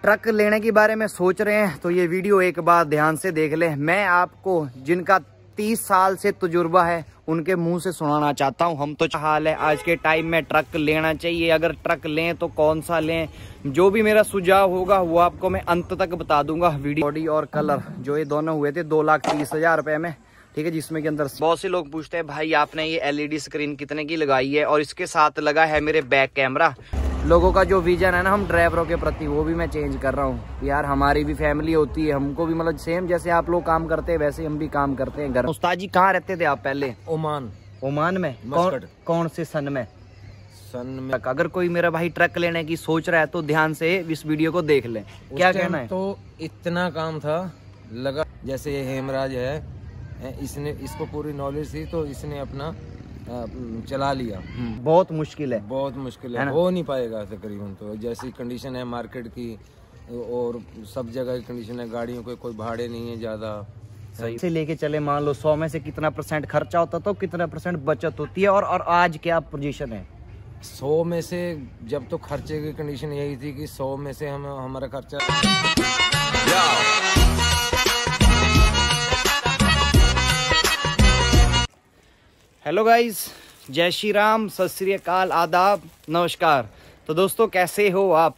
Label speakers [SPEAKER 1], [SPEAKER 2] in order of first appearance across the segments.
[SPEAKER 1] Truck लेने के बारे में सोच रहे हैं तो ये वीडियो एक बार ध्यान से देख लें। मैं आपको जिनका 30 साल से तजुर्बा है उनके मुंह से सुनाना चाहता हूँ। हम तो हाल है आज के टाइम में ट्रक लेना चाहिए, अगर ट्रक लें तो कौन सा लें, जो भी मेरा सुझाव होगा वो आपको मैं अंत तक बता दूंगा। वीडियो बॉडी और कलर जो ये दोनों हुए थे 2,30,000 रुपए में, ठीक है, जिसमें के अंदर बहुत से लोग पूछते हैं भाई आपने ये LED स्क्रीन कितने की लगाई है, और इसके साथ लगा है मेरे बैक कैमरा। लोगों का जो विजन है ना हम ड्राइवरों के प्रति, वो भी मैं चेंज कर रहा हूँ यार। हमारी भी फैमिली होती है, हमको भी मतलब सेम जैसे आप लोग काम करते हैं वैसे हम भी काम करते हैं घर। उस्ताद जी कहाँ रहते थे आप पहले? ओमान में। कौन से सन में? अगर कोई मेरा भाई ट्रक लेने की सोच रहा है तो ध्यान से इस वीडियो को देख ले। क्या कहना है?
[SPEAKER 2] तो इतना काम था लगा, जैसे ये हेमराज है, इसने इसको पूरी नॉलेज थी तो इसने अपना चला लिया।
[SPEAKER 1] बहुत मुश्किल है,
[SPEAKER 2] बहुत मुश्किल है, हो नहीं पाएगा तकरीबन। तो जैसी कंडीशन है मार्केट की और सब जगह की कंडीशन है, गाड़ियों के कोई भाड़े नहीं है ज्यादा।
[SPEAKER 1] सही से लेके चले, मान लो 100 में से कितना % खर्चा होता तो कितना % बचत होती है, और आज क्या पोजीशन है?
[SPEAKER 2] 100 में से जब तो खर्चे की कंडीशन यही थी कि 100 में से हमारा खर्चा।
[SPEAKER 1] हेलो गाइस, जय श्री राम, सत श्री अकाल, आदाब, नमस्कार। तो दोस्तों कैसे हो आप?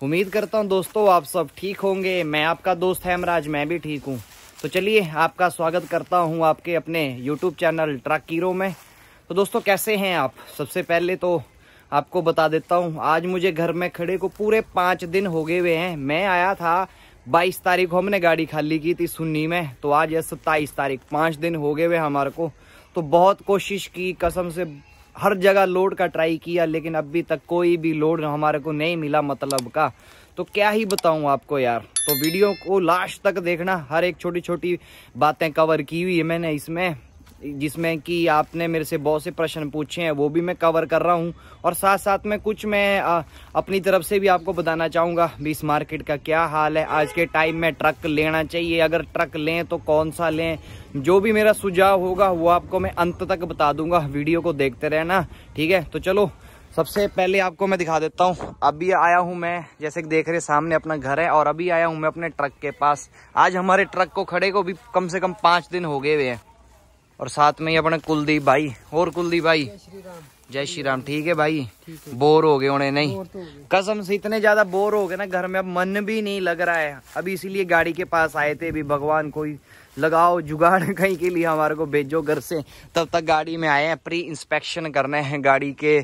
[SPEAKER 1] उम्मीद करता हूँ दोस्तों आप सब ठीक होंगे। मैं आपका दोस्त हेमराज, मैं भी ठीक हूँ। तो चलिए आपका स्वागत करता हूँ आपके अपने YouTube चैनल ट्रक हीरो में। तो दोस्तों कैसे हैं आप? सबसे पहले तो आपको बता देता हूँ, आज मुझे घर में खड़े को पूरे 5 दिन हो गए हुए हैं। मैं आया था 22 तारीख को, हमने गाड़ी खाली की थी सुन्नी में, तो आज है 27 तारीख, 5 दिन हो गए हुए हमारे को। तो बहुत कोशिश की, कसम से हर जगह लोड का ट्राई किया, लेकिन अभी तक कोई भी लोड हमारे को नहीं मिला मतलब का। तो क्या ही बताऊं आपको यार। तो वीडियो को लास्ट तक देखना, हर एक छोटी छोटी बातें कवर की हुई है मैंने इसमें, जिसमें कि आपने मेरे से बहुत से प्रश्न पूछे हैं वो भी मैं कवर कर रहा हूं, और साथ साथ में कुछ मैं अपनी तरफ से भी आपको बताना चाहूँगा भी इस मार्केट का क्या हाल है। आज के टाइम में ट्रक लेना चाहिए, अगर ट्रक लें तो कौन सा लें, जो भी मेरा सुझाव होगा वो आपको मैं अंत तक बता दूंगा। वीडियो को देखते रहना, ठीक है। तो चलो सबसे पहले आपको मैं दिखा देता हूँ। अभी आया हूँ मैं, जैसे कि देख रहे सामने अपना घर है, और अभी आया हूँ मैं अपने ट्रक के पास। आज हमारे ट्रक को खड़े को भी कम से कम 5 दिन हो गए हुए हैं, और साथ में ही अपने कुलदीप भाई। और कुलदीप भाई जय श्री राम, ठीक है भाई? बोर हो गए होने? नहीं, कसम से इतने ज्यादा बोर हो गए ना घर में, अब मन भी नहीं लग रहा है। अभी इसीलिए गाड़ी के पास आए थे, भी भगवान कोई लगाओ जुगाड़ कहीं के लिए हमारे को भेजो घर से। तब तक गाड़ी में आए हैं, प्री इंस्पेक्शन करने हैं गाड़ी के।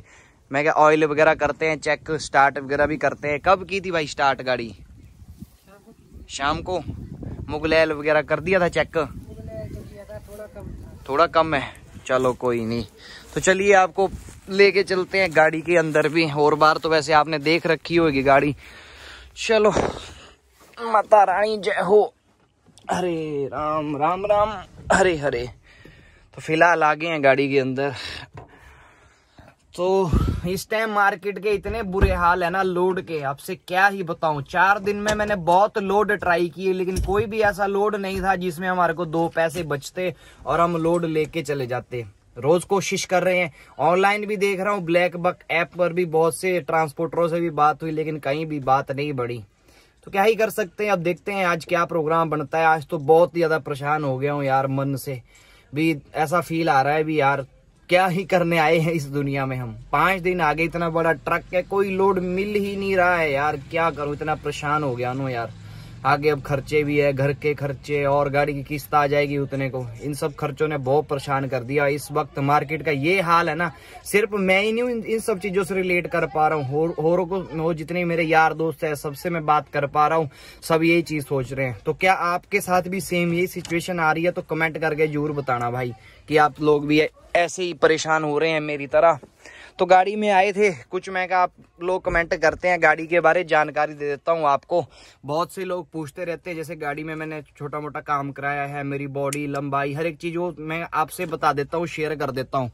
[SPEAKER 1] मैं क्या ऑयल वगैरह करते हैं चेक, स्टार्ट वगैरह भी करते हैं। कब की थी भाई स्टार्ट गाड़ी? शाम को। मुगलैल वगैरह कर दिया था चेक? थोड़ा कम है, चलो कोई नहीं। तो चलिए आपको लेके चलते हैं गाड़ी के अंदर भी। और बार तो वैसे आपने देख रखी होगी गाड़ी। चलो, माता रानी जय हो, हरे राम राम राम हरे हरे। तो फिलहाल आ गए हैं गाड़ी के अंदर। तो इस टाइम मार्केट के इतने बुरे हाल है ना लोड के, आपसे क्या ही बताऊं। 4 दिन में मैंने बहुत लोड ट्राई किए, लेकिन कोई भी ऐसा लोड नहीं था जिसमें हमारे को 2 पैसे बचते और हम लोड लेके चले जाते। रोज कोशिश कर रहे हैं, ऑनलाइन भी देख रहा हूँ, ब्लैक बक ऐप पर भी बहुत से ट्रांसपोर्टरों से भी बात हुई, लेकिन कहीं भी बात नहीं बढ़ी। तो क्या ही कर सकते हैं, अब देखते हैं आज क्या प्रोग्राम बनता है। आज तो बहुत ही ज्यादा परेशान हो गया हूँ यार, मन से भी ऐसा फील आ रहा है भी यार क्या ही करने आए हैं इस दुनिया में हम। 5 दिन आगे, इतना बड़ा ट्रक है, कोई लोड मिल ही नहीं रहा है यार। क्या करूं, इतना परेशान हो गया नो यार। आगे अब खर्चे भी है, घर के खर्चे, और गाड़ी की किस्त आ जाएगी उतने को। इन सब खर्चों ने बहुत परेशान कर दिया। इस वक्त मार्केट का ये हाल है ना, सिर्फ मैं ही नहीं इन सब चीजों से रिलेट कर पा रहा हूँ, औरों को, जितने मेरे यार दोस्त है सबसे मैं बात कर पा रहा हूँ, सब यही चीज सोच रहे हैं। तो क्या आपके साथ भी सेम यही सिचुएशन आ रही है? तो कमेंट करके जरूर बताना भाई कि आप लोग भी ऐसे ही परेशान हो रहे हैं मेरी तरह। तो गाड़ी में आए थे कुछ, मैं कहा आप लोग कमेंट करते हैं गाड़ी के बारे, जानकारी दे देता हूँ आपको। बहुत से लोग पूछते रहते हैं, जैसे गाड़ी में मैंने छोटा मोटा काम कराया है, मेरी बॉडी लंबाई हर एक चीज वो मैं आपसे बता देता हूँ, शेयर कर देता हूँ।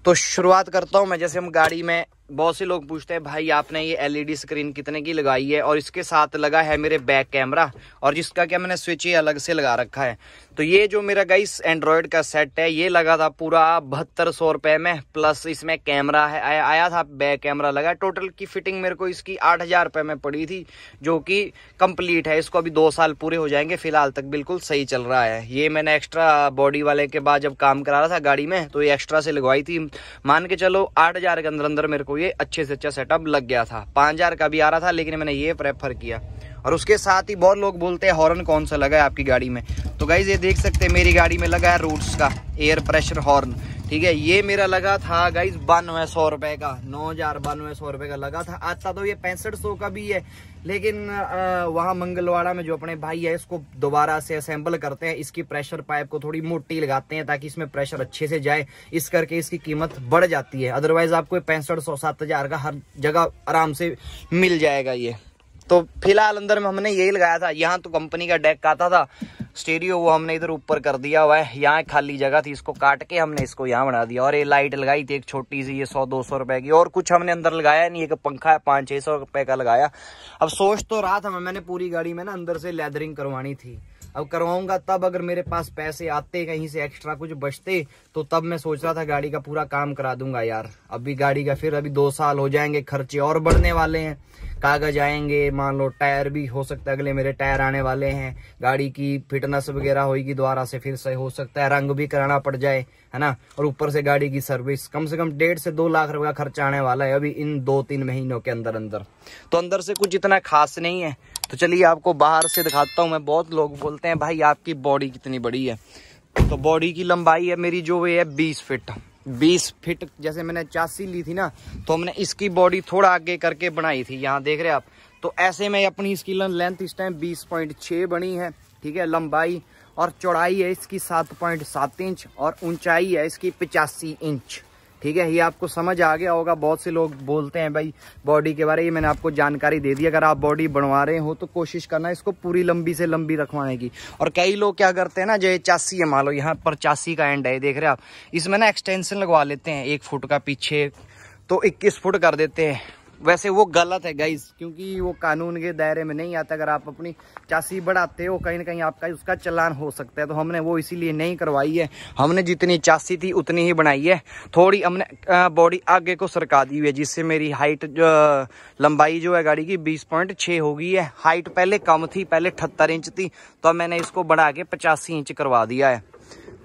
[SPEAKER 1] तो शुरुआत करता हूँ मैं। जैसे हम गाड़ी में बहुत से लोग पूछते हैं भाई आपने ये एलईडी स्क्रीन कितने की लगाई है, और इसके साथ लगा है मेरे बैक कैमरा, और जिसका क्या मैंने स्विच ही अलग से लगा रखा है। तो ये जो मेरा गाइस एंड्रॉयड का सेट है ये लगा था पूरा 7200 रुपए में, प्लस इसमें कैमरा है आया था, बैक कैमरा लगा। टोटल की फिटिंग मेरे को इसकी 8000 रुपए में पड़ी थी, जो कि कंप्लीट है। इसको अभी 2 साल पूरे हो जाएंगे, फिलहाल तक बिल्कुल सही चल रहा है। ये मैंने एक्स्ट्रा बॉडी वाले के बाद जब काम करा रहा था गाड़ी में तो ये एक्स्ट्रा से लगवाई थी। मान के चलो 8000 के अंदर अंदर मेरे को ये अच्छे से अच्छा सेटअप लग गया था। 5000 का भी आ रहा था लेकिन मैंने ये प्रेफर किया। और उसके साथ ही बहुत लोग बोलते हैं हॉर्न कौन सा लगा है आपकी गाड़ी में, तो गाइज ये देख सकते हैं मेरी गाड़ी में लगा है रूट्स का एयर प्रेशर हॉर्न। ठीक है, ये मेरा लगा था गाइज 9200 रुपए का, 9200 रुपए का लगा था। आता तो ये 6500 का भी है, लेकिन वहाँ मंगलवाड़ा में जो अपने भाई है इसको दोबारा से असेंबल करते हैं, इसकी प्रेशर पाइप को थोड़ी मोटी लगाते हैं ताकि इसमें प्रेशर अच्छे से जाए, इस करके इसकी कीमत बढ़ जाती है। अदरवाइज आपको 6500 7000 का हर जगह आराम से मिल जाएगा ये। तो फिलहाल अंदर में हमने यही लगाया था। यहाँ तो कंपनी का डेक आता था स्टीरियो, वो हमने इधर ऊपर कर दिया हुआ है। यहाँ खाली जगह थी, इसको काट के हमने इसको यहाँ बना दिया। और ये लाइट लगाई थी एक छोटी सी, ये 100-200 रुपए की, और कुछ हमने अंदर लगाया नहीं। एक पंखा है 500-600 रुपए का लगाया। अब सोच तो रहा था मैंने पूरी गाड़ी में ना अंदर से लेदरिंग करवानी थी। अब करवाऊंगा तब, अगर मेरे पास पैसे आते कहीं से एक्स्ट्रा कुछ बचते तो तब मैं सोच रहा था गाड़ी का पूरा काम करा दूंगा यार। अभी गाड़ी का फिर अभी 2 साल हो जाएंगे, खर्चे और बढ़ने वाले हैं, कागज आएंगे, मान लो टायर भी हो सकता है अगले मेरे टायर आने वाले हैं, गाड़ी की फिटनेस वगैरह होगी दोबारा से, फिर से हो सकता है रंग भी कराना पड़ जाए, है ना। और ऊपर से गाड़ी की सर्विस, कम से कम 1.5 से 2 लाख रुपए का खर्चा आने वाला है अभी इन 2-3 महीनों के अंदर अंदर। तो अंदर से कुछ इतना खास नहीं है। तो चलिए आपको बाहर से दिखाता हूँ मैं। बहुत लोग बोलते हैं भाई आपकी बॉडी कितनी बड़ी है, तो बॉडी की लंबाई है मेरी जो है 20 फीट। 20 फीट जैसे मैंने 84 ली थी ना, तो हमने इसकी बॉडी थोड़ा आगे करके बनाई थी, यहाँ देख रहे हैं आप। तो ऐसे में अपनी इसकी लेंथ इस टाइम 20.6 बनी है। ठीक है, लंबाई और चौड़ाई है इसकी 7.7 इंच और ऊंचाई है इसकी 85 इंच। ठीक है, ये आपको समझ आ गया होगा। बहुत से लोग बोलते हैं भाई बॉडी के बारे में, मैंने आपको जानकारी दे दी। अगर आप बॉडी बनवा रहे हो तो कोशिश करना इसको पूरी लंबी से लंबी रखवाने की। और कई लोग क्या करते हैं ना, जो 84 है मान लो, यहाँ पर 84 का एंड है, देख रहे हैं आप, इसमें ना एक्सटेंशन लगवा लेते हैं 1 फुट का पीछे, तो 21 फुट कर देते हैं। वैसे वो गलत है गाइस, क्योंकि वो कानून के दायरे में नहीं आता। अगर आप अपनी 84 बढ़ाते हो कहीं ना कहीं आपका उसका चालान हो सकता है। तो हमने वो इसीलिए नहीं करवाई है, हमने जितनी 84 थी उतनी ही बनाई है। थोड़ी हमने बॉडी आगे को सरका दी हुई है, जिससे मेरी हाइट लंबाई जो है गाड़ी की 20.6 हो गई है। हाइट पहले कम थी, पहले 78 इंच थी, तो मैंने इसको बढ़ा के 85 इंच करवा दिया है।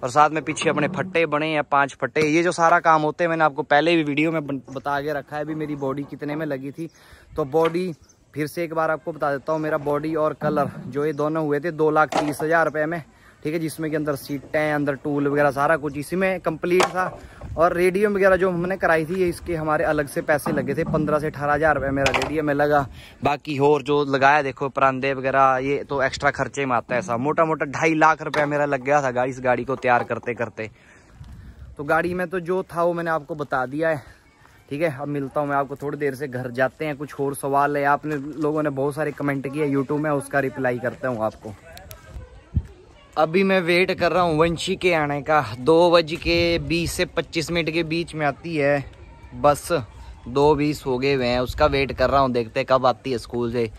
[SPEAKER 1] और साथ में पीछे अपने फट्टे बने हैं 5 फट्टे। ये जो सारा काम होते हैं मैंने आपको पहले भी वीडियो में बता के रखा है भी मेरी बॉडी कितने में लगी थी। तो बॉडी फिर से एक बार आपको बता देता हूँ, मेरा बॉडी और कलर जो ये दोनों हुए थे 2,30,000 रुपये में। ठीक है, जिसमें के अंदर सीटें, अंदर टूल वगैरह सारा कुछ इसी में कंप्लीट था। और रेडियम वगैरह जो हमने कराई थी ये इसके हमारे अलग से पैसे लगे थे, 15 से 18,000 रुपये मेरा रेडियम में लगा। बाकी और जो लगाया देखो परांदे वगैरह, ये तो एक्स्ट्रा खर्चे में आता है। ऐसा मोटा मोटा 2.5 लाख रुपया मेरा लग गया था इस गाड़ी को तैयार करते करते। तो गाड़ी में तो जो था वो मैंने आपको बता दिया है। ठीक है, अब मिलता हूँ मैं आपको थोड़ी देर से, घर जाते हैं। कुछ और सवाल है, आपने लोगों ने बहुत सारे कमेंट किए यूट्यूब में, उसका रिप्लाई करता हूँ आपको। अभी मैं वेट कर रहा हूँ वंशी के आने का। 2:20 से 25 मिनट के बीच में आती है बस, 2:20 हो गए हुए हैं, उसका वेट कर रहा हूँ। देखते हैं कब आती है स्कूल से।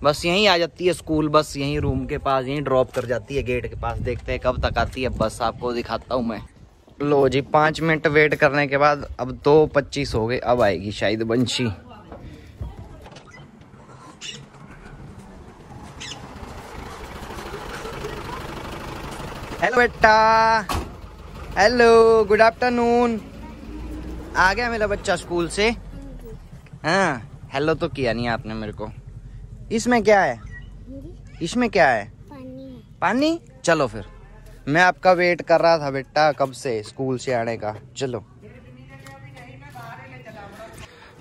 [SPEAKER 1] बस यहीं आ जाती है स्कूल, बस यहीं रूम के पास यहीं ड्रॉप कर जाती है गेट के पास। देखते हैं कब तक आती है बस, आपको दिखाता हूँ मैं। लो जी, 5 मिनट वेट करने के बाद अब 2:25 हो गए, अब आएगी शायद वंशी। हेलो बेटा, हेलो, गुड आफ्टरनून। आ गया मेरा बच्चा स्कूल से? हाँ, हेलो तो किया नहीं आपने मेरे को। इसमें क्या है? इसमें क्या है? पानी। पानी? चलो फिर, मैं आपका वेट कर रहा था बेटा कब से स्कूल से आने का। चलो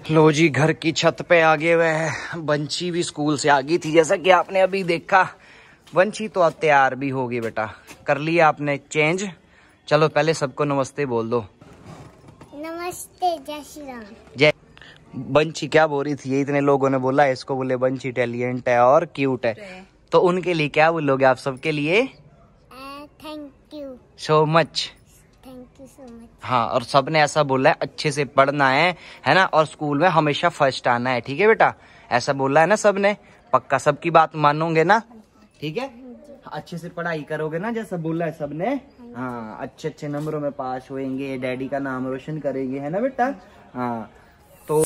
[SPEAKER 1] लो जी, घर की छत पे आ गए हुए हैं। बंशी भी स्कूल से आ गई थी जैसा कि आपने अभी देखा। वंशी तो अब तैयार भी होगी बेटा, कर लिया आपने चेंज। चलो पहले सबको नमस्ते बोल दो।
[SPEAKER 3] नमस्ते, जय श्री राम।
[SPEAKER 1] जय। वंशी क्या बोल रही थी? ये इतने लोगों ने बोला इसको, बोले वंशी इंटेलिजेंट है और क्यूट है, तो उनके लिए क्या बोलोगे आप सबके लिए?
[SPEAKER 3] Thank you
[SPEAKER 1] so much.
[SPEAKER 3] Thank you so much.
[SPEAKER 1] हाँ, और सबने ऐसा बोला है अच्छे से पढ़ना है ना, और स्कूल में हमेशा फर्स्ट आना है, ठीक है बेटा? ऐसा बोला है ना सबने? पक्का सबकी बात मानोगे ना? ठीक है, अच्छे से पढ़ाई करोगे ना जैसा बोला है सबने? हाँ, अच्छे अच्छे नंबरों में पास होएंगे, डैडी का नाम रोशन करेंगे, है ना बेटा? हाँ तो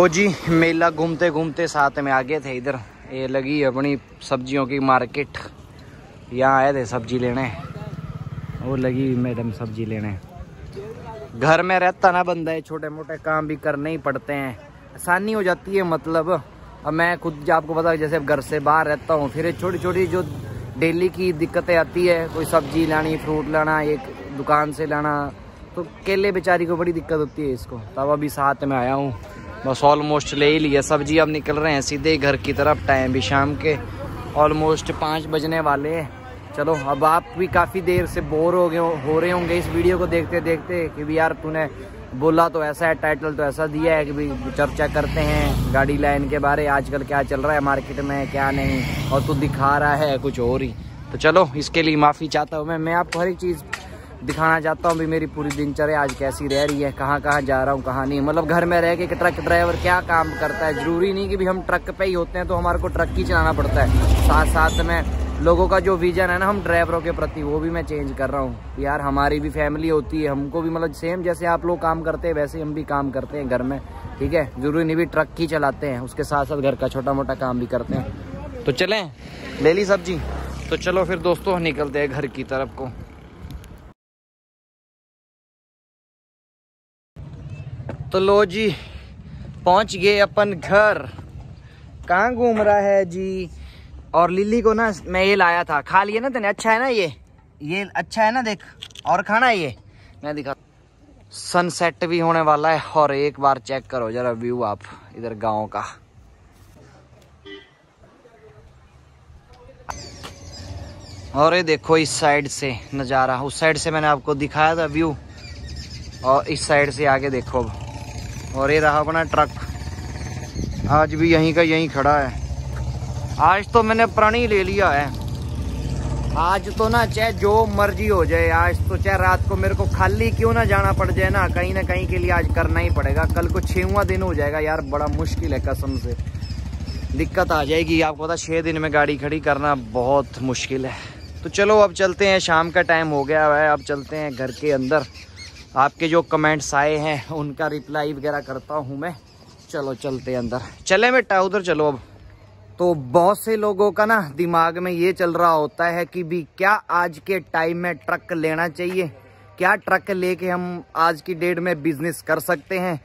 [SPEAKER 1] जी मेला घूमते घूमते साथ में आगे थे इधर, ये लगी अपनी सब्जियों की मार्केट। यहाँ आए थे सब्जी लेने, वो लगी मैडम सब्जी लेने। घर में रहता ना बंदा है, छोटे मोटे काम भी करने ही पड़ते हैं, आसानी हो जाती है। मतलब अब मैं खुद आपको पता है, जैसे घर से बाहर रहता हूँ, फिर छोटी छोटी जो डेली की दिक्कतें आती है, कोई सब्जी लानी, फ्रूट लाना, एक दुकान से लाना, तो अकेले बेचारी को बड़ी दिक्कत होती है इसको। तब अभी साथ में आया हूँ, बस ऑलमोस्ट ले ही लिया सब्जी। अब निकल रहे हैं सीधे घर की तरफ। टाइम भी शाम के ऑलमोस्ट 5 बजने वाले हैं। चलो, अब आप भी काफ़ी देर से बोर हो रहे होंगे इस वीडियो को देखते देखते कि भी यार तूने बोला तो ऐसा है, टाइटल तो ऐसा दिया है कि भी चर्चा करते हैं गाड़ी लाइन के बारे, आजकल क्या चल रहा है मार्केट में क्या नहीं, और तू दिखा रहा है कुछ और ही। तो चलो, इसके लिए माफ़ी चाहता हूँ मैं आपको हर एक चीज़ दिखाना चाहता हूँ भी मेरी पूरी दिनचर्या आज कैसी रह रही है, कहाँ कहाँ जा रहा हूँ कहाँ नहीं। मतलब घर में रह के कि ट्रक ड्राइवर क्या काम करता है, ज़रूरी नहीं कि भी हम ट्रक पे ही होते हैं तो हमारे को ट्रक ही चलाना पड़ता है। साथ साथ में लोगों का जो विजन है ना हम ड्राइवरों के प्रति, वो भी मैं चेंज कर रहा हूँ यार। हमारी भी फैमिली होती है, हमको भी मतलब सेम जैसे आप लोग काम करते हैं वैसे हम भी काम करते हैं घर में, ठीक है? ज़रूरी नहीं भी ट्रक ही चलाते हैं, उसके साथ साथ घर का छोटा मोटा काम भी करते हैं। तो चलें, ले ली सब्जी? तो चलो फिर दोस्तों निकलते हैं घर की तरफ को। तो लो जी, पहुंच गए अपन घर। कहाँ घूम रहा है जी? और लिली को ना मैं ये लाया था, खा लिया ना तेने? अच्छा है ना ये अच्छा है ना? देख, और खाना है ये, मैं दिखा। सनसेट भी होने वाला है, और एक बार चेक करो जरा व्यू आप इधर गांव का। और ये देखो इस साइड से नज़ारा, उस साइड से मैंने आपको दिखाया था व्यू, और इस साइड से आगे देखो। और ये रहा अपना ट्रक, आज भी यहीं का यहीं खड़ा है। आज तो मैंने प्रण ही ले लिया है, आज तो ना चाहे जो मर्जी हो जाए, आज तो चाहे रात को मेरे को खाली क्यों ना जाना पड़ जाए ना कहीं के लिए आज करना ही पड़ेगा। कल को 6वां दिन हो जाएगा यार, बड़ा मुश्किल है कसम से, दिक्कत आ जाएगी। आपको पता 6 दिन में गाड़ी खड़ी करना बहुत मुश्किल है। तो चलो अब चलते हैं, शाम का टाइम हो गया है, अब चलते हैं घर के अंदर। आपके जो कमेंट्स आए हैं उनका रिप्लाई वगैरह करता हूँ मैं। चलो चलते हैं अंदर, चले बेटा उधर चलो। अब तो बहुत से लोगों का ना दिमाग में ये चल रहा होता है कि भी क्या आज के टाइम में ट्रक लेना चाहिए, क्या ट्रक लेके हम आज की डेट में बिजनेस कर सकते हैं।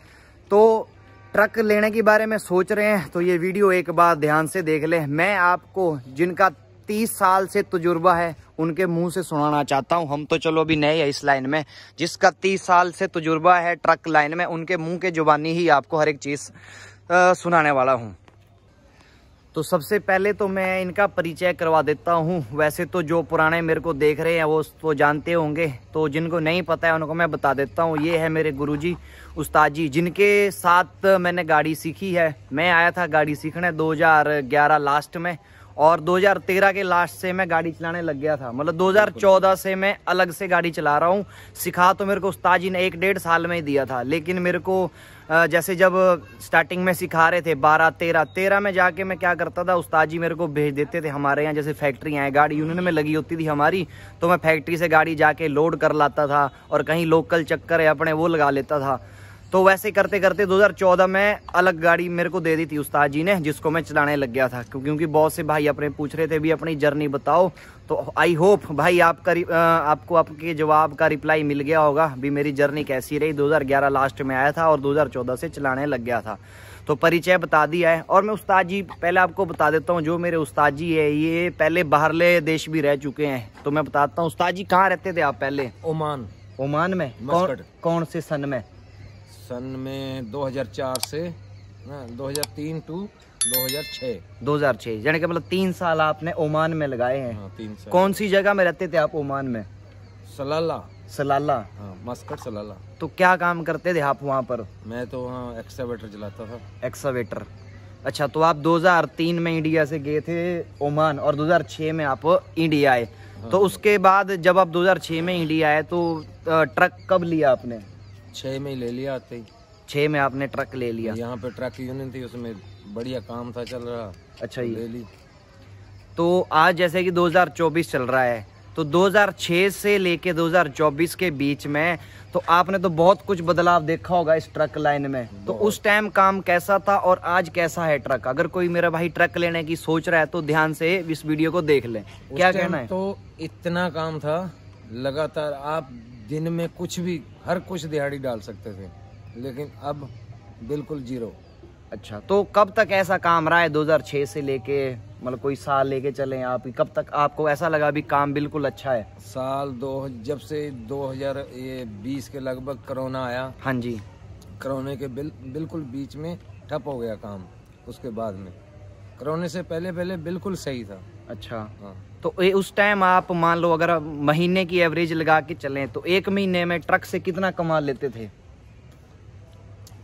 [SPEAKER 1] तो ट्रक लेने के बारे में सोच रहे हैं तो ये वीडियो एक बार ध्यान से देख ले। मैं आपको जिनका 30 साल से तजुर्बा है उनके मुंह से सुनाना चाहता हूं। हम तो चलो अभी नए हैं इस लाइन में, जिसका 30 साल से तजुर्बा है ट्रक लाइन में, उनके मुंह के जुबानी ही आपको हर एक चीज़ सुनाने वाला हूं। तो सबसे पहले तो मैं इनका परिचय करवा देता हूं। वैसे तो जो पुराने मेरे को देख रहे हैं वो तो जानते होंगे, तो जिनको नहीं पता है उनको मैं बता देता हूं। ये है मेरे गुरुजी, उस्ताद जी, जिनके साथ मैंने गाड़ी सीखी है। मैं आया था गाड़ी सीखने 2011 लास्ट में, और 2013 के लास्ट से मैं गाड़ी चलाने लग गया था। मतलब 2014 से मैं अलग से गाड़ी चला रहा हूँ। सिखा तो मेरे को उस्ताद जी ने 1-1.5 साल में ही दिया था, लेकिन मेरे को जैसे जब स्टार्टिंग में सिखा रहे थे 12-13 में जाके मैं क्या करता था, उस्ताद जी मेरे को भेज देते थे। हमारे यहाँ जैसे फैक्ट्रियाँ हैं, गाड़ी यूनियन में लगी होती थी हमारी, तो मैं फैक्ट्री से गाड़ी जाके लोड कर लाता था, और कहीं लोकल चक्कर है अपने वो लगा लेता था। तो वैसे करते करते 2014 में अलग गाड़ी मेरे को दे दी थी उस्ताद जी ने, जिसको मैं चलाने लग गया था। क्योंकि बहुत से भाई अपने पूछ रहे थे भी अपनी जर्नी बताओ, तो आई होप भाई आपको आपके जवाब का रिप्लाई मिल गया होगा भी मेरी जर्नी कैसी रही। 2011 लास्ट में आया था और 2014 से चलाने लग गया था। तो परिचय बता दिया है। और मैं उस्ताद जी पहले आपको बता देता हूँ, जो मेरे उस्ताद जी है ये पहले बाहरले देश भी रह चुके हैं। तो मैं बताता हूँ उस्ताद जी कहाँ रहते थे आप पहले? ओमान में। कौन से सन में?
[SPEAKER 2] सन में 2004 से 2003 टू 2006
[SPEAKER 1] यानी कि मतलब 3 साल आपने ओमान में लगाए हैं।
[SPEAKER 2] 3 साल।
[SPEAKER 1] कौन सी जगह में रहते थे आप ओमान में?
[SPEAKER 2] सलाला।
[SPEAKER 1] सलाला।
[SPEAKER 2] हाँ, मस्कट सलाला।
[SPEAKER 1] तो क्या काम करते थे आप वहाँ पर?
[SPEAKER 2] मैं तो वहाँ एक्सकावेटर चलाता था।
[SPEAKER 1] एक्सकावेटर। अच्छा, तो आप 2003 में इंडिया से गए थे ओमान और 2006 में आप इंडिया आए।
[SPEAKER 2] हाँ।
[SPEAKER 1] तो उसके बाद जब आप 2006 में इंडिया आए तो ट्रक कब लिया आपने?
[SPEAKER 2] 6 में ही ले लिया आते ही।
[SPEAKER 1] 6 में आपने ट्रक ले लिया।
[SPEAKER 2] यहाँ पे ट्रक यूनियन थी, उसमें बढ़िया काम था चल रहा।
[SPEAKER 1] अच्छा जी।
[SPEAKER 2] ले ली।
[SPEAKER 1] तो आज जैसे कि 2024 चल रहा है, तो 2006 से लेके 2024 के बीच में तो आपने तो बहुत कुछ बदलाव देखा होगा इस ट्रक लाइन में। तो उस टाइम काम कैसा था और आज कैसा है ट्रक? अगर कोई मेरा भाई ट्रक लेने की सोच रहा है तो ध्यान से इस वीडियो को देख ले। क्या कहना है?
[SPEAKER 2] तो इतना काम था लगातार, आप दिन में कुछ भी हर कुछ दिहाड़ी डाल सकते थे, लेकिन अब बिल्कुल जीरो।
[SPEAKER 1] अच्छा, तो कब तक ऐसा काम रहा है 2006 से लेके, मतलब कोई साल लेके चले आप, कब तक आपको ऐसा लगा अभी काम बिल्कुल अच्छा है?
[SPEAKER 2] साल जब से 2020 के लगभग कोरोना आया।
[SPEAKER 1] हाँ जी।
[SPEAKER 2] कोरोना के बिल्कुल बीच में ठप हो गया काम। उसके बाद में कोरोना से पहले बिल्कुल सही था।
[SPEAKER 1] अच्छा।
[SPEAKER 2] हाँ।
[SPEAKER 1] तो उस टाइम आप मान लो अगर महीने की एवरेज लगा के चलें तो एक महीने में ट्रक से कितना कमा लेते थे?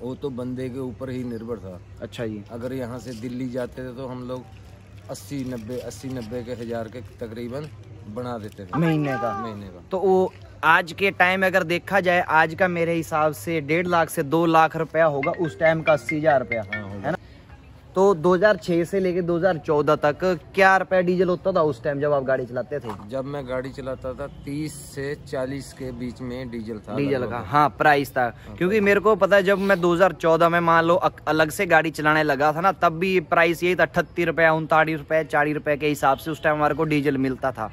[SPEAKER 2] वो तो बंदे के ऊपर ही निर्भर था।
[SPEAKER 1] अच्छा जी।
[SPEAKER 2] अगर यहाँ से दिल्ली जाते थे तो हम लोग 80-90 के हजार के तकरीबन बना देते थे
[SPEAKER 1] महीने का। तो वो आज के टाइम में अगर देखा जाए, आज का मेरे हिसाब से 1.5 लाख से 2 लाख रुपया होगा, उस टाइम का 80,000 रुपया।
[SPEAKER 2] हाँ,
[SPEAKER 1] है ना? तो 2006 से लेके 2014 तक क्या रुपया डीजल होता था उस टाइम जब आप गाड़ी चलाते थे?
[SPEAKER 2] जब मैं गाड़ी चलाता था 30 से 40 के बीच में डीजल था।
[SPEAKER 1] डीजल का हाँ प्राइस था। क्योंकि मेरे को पता है जब मैं 2014 में मान लो अलग से गाड़ी चलाने लगा था ना, तब भी प्राइस यही था 38 रुपये, 39 रुपये, 40 रुपये के हिसाब से उस टाइम हमारे को डीजल मिलता था।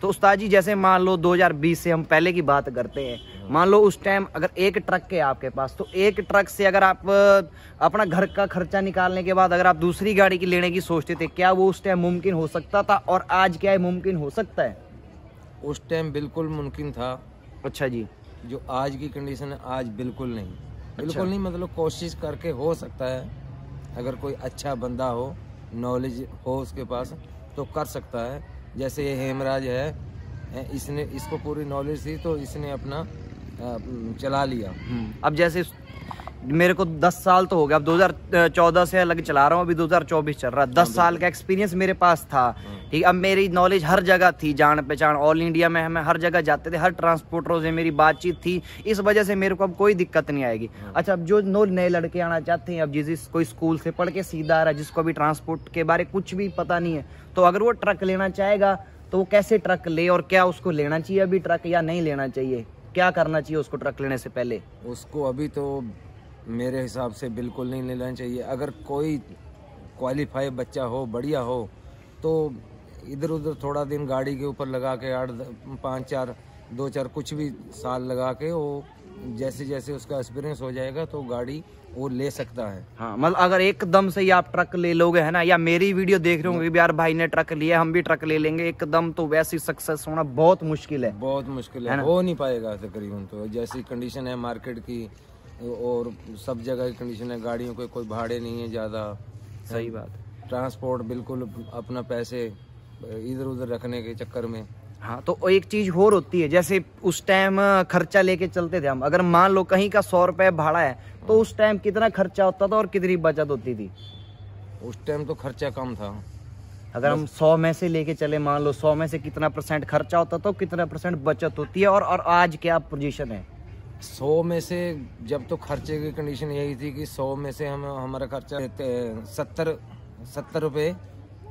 [SPEAKER 1] तो उस्ताद जी जैसे मान लो 2020 से हम पहले की बात करते हैं, मान लो उस टाइम अगर एक ट्रक है आपके पास, तो एक ट्रक से अगर आप अपना घर का खर्चा निकालने के बाद अगर आप दूसरी गाड़ी की लेने की सोचते थे, क्या वो उस टाइम मुमकिन हो सकता था? और आज क्या है, मुमकिन हो सकता है?
[SPEAKER 2] उस टाइम बिल्कुल मुमकिन था।
[SPEAKER 1] अच्छा जी।
[SPEAKER 2] जो आज की कंडीशन है, आज बिल्कुल नहीं। बिल्कुल नहीं, मतलब कोशिश करके हो सकता है। अगर कोई अच्छा बंदा हो, नॉलेज हो उसके पास, तो कर सकता है। जैसे ये हेमराज है, इसको पूरी नॉलेज थी तो इसने अपना चला लिया।
[SPEAKER 1] अब जैसे मेरे को 10 साल तो हो गया, अब 2014 से अलग चला रहा हूँ, अभी 2024 चल रहा है। 10 साल का एक्सपीरियंस मेरे पास था। ठीक, अब मेरी नॉलेज हर जगह थी, जान पहचान ऑल इंडिया में हमें हर जगह जाते थे, हर ट्रांसपोर्टरों से मेरी बातचीत थी। इस वजह से मेरे को अब कोई दिक्कत नहीं आएगी। अच्छा, अब जो नए लड़के आना चाहते हैं, अब जिस कोई स्कूल से पढ़ के सीधा आ रहा है, जिसको भी ट्रांसपोर्ट के बारे कुछ भी पता नहीं है, तो अगर वो ट्रक लेना चाहेगा तो वो कैसे ट्रक ले, और क्या उसको लेना चाहिए अभी ट्रक या नहीं लेना चाहिए? क्या करना चाहिए उसको ट्रक लेने से पहले?
[SPEAKER 2] उसको अभी तो मेरे हिसाब से बिल्कुल नहीं लेना चाहिए। अगर कोई क्वालिफाई बच्चा हो, बढ़िया हो, तो इधर उधर थोड़ा दिन गाड़ी के ऊपर लगा के 8-5-4 2-4 कुछ भी साल लगा के, वो जैसे जैसे उसका एक्सपीरियंस हो जाएगा तो गाड़ी वो ले सकता है।
[SPEAKER 1] हाँ, मतलब अगर एकदम से ही आप ट्रक ले लोगे, है ना, या मेरी वीडियो देख रहे होंगे कि यार भाई ने ट्रक लिया, हम भी ट्रक ले लेंगे एकदम, तो वैसे सक्सेस होना बहुत मुश्किल है।
[SPEAKER 2] बहुत मुश्किल है, हो नहीं पाएगा तकरीबन। तो जैसी कंडीशन है मार्केट की और सब जगह की कंडीशन है, गाड़ियों के कोई भाड़े नहीं है ज़्यादा।
[SPEAKER 1] सही बात।
[SPEAKER 2] ट्रांसपोर्ट बिल्कुल अपना पैसे इधर उधर रखने के चक्कर में।
[SPEAKER 1] हाँ, तो एक चीज और होती है, जैसे उस टाइम खर्चा लेके चलते थे हम, अगर मान लो कहीं का 100 रुपए भाड़ा है, तो उस टाइम कितना खर्चा होता था और कितनी बचत होती थी?
[SPEAKER 2] उस टाइम तो खर्चा कम था।
[SPEAKER 1] अगर हम 100 में से लेके चले, मान लो 100 में से कितना % खर्चा होता था, कितना % बचत होती है, और आज क्या पोजीशन है?
[SPEAKER 2] 100 में से जब तो खर्चे की कंडीशन यही थी कि 100 में से हमारा खर्चा 70 रुपए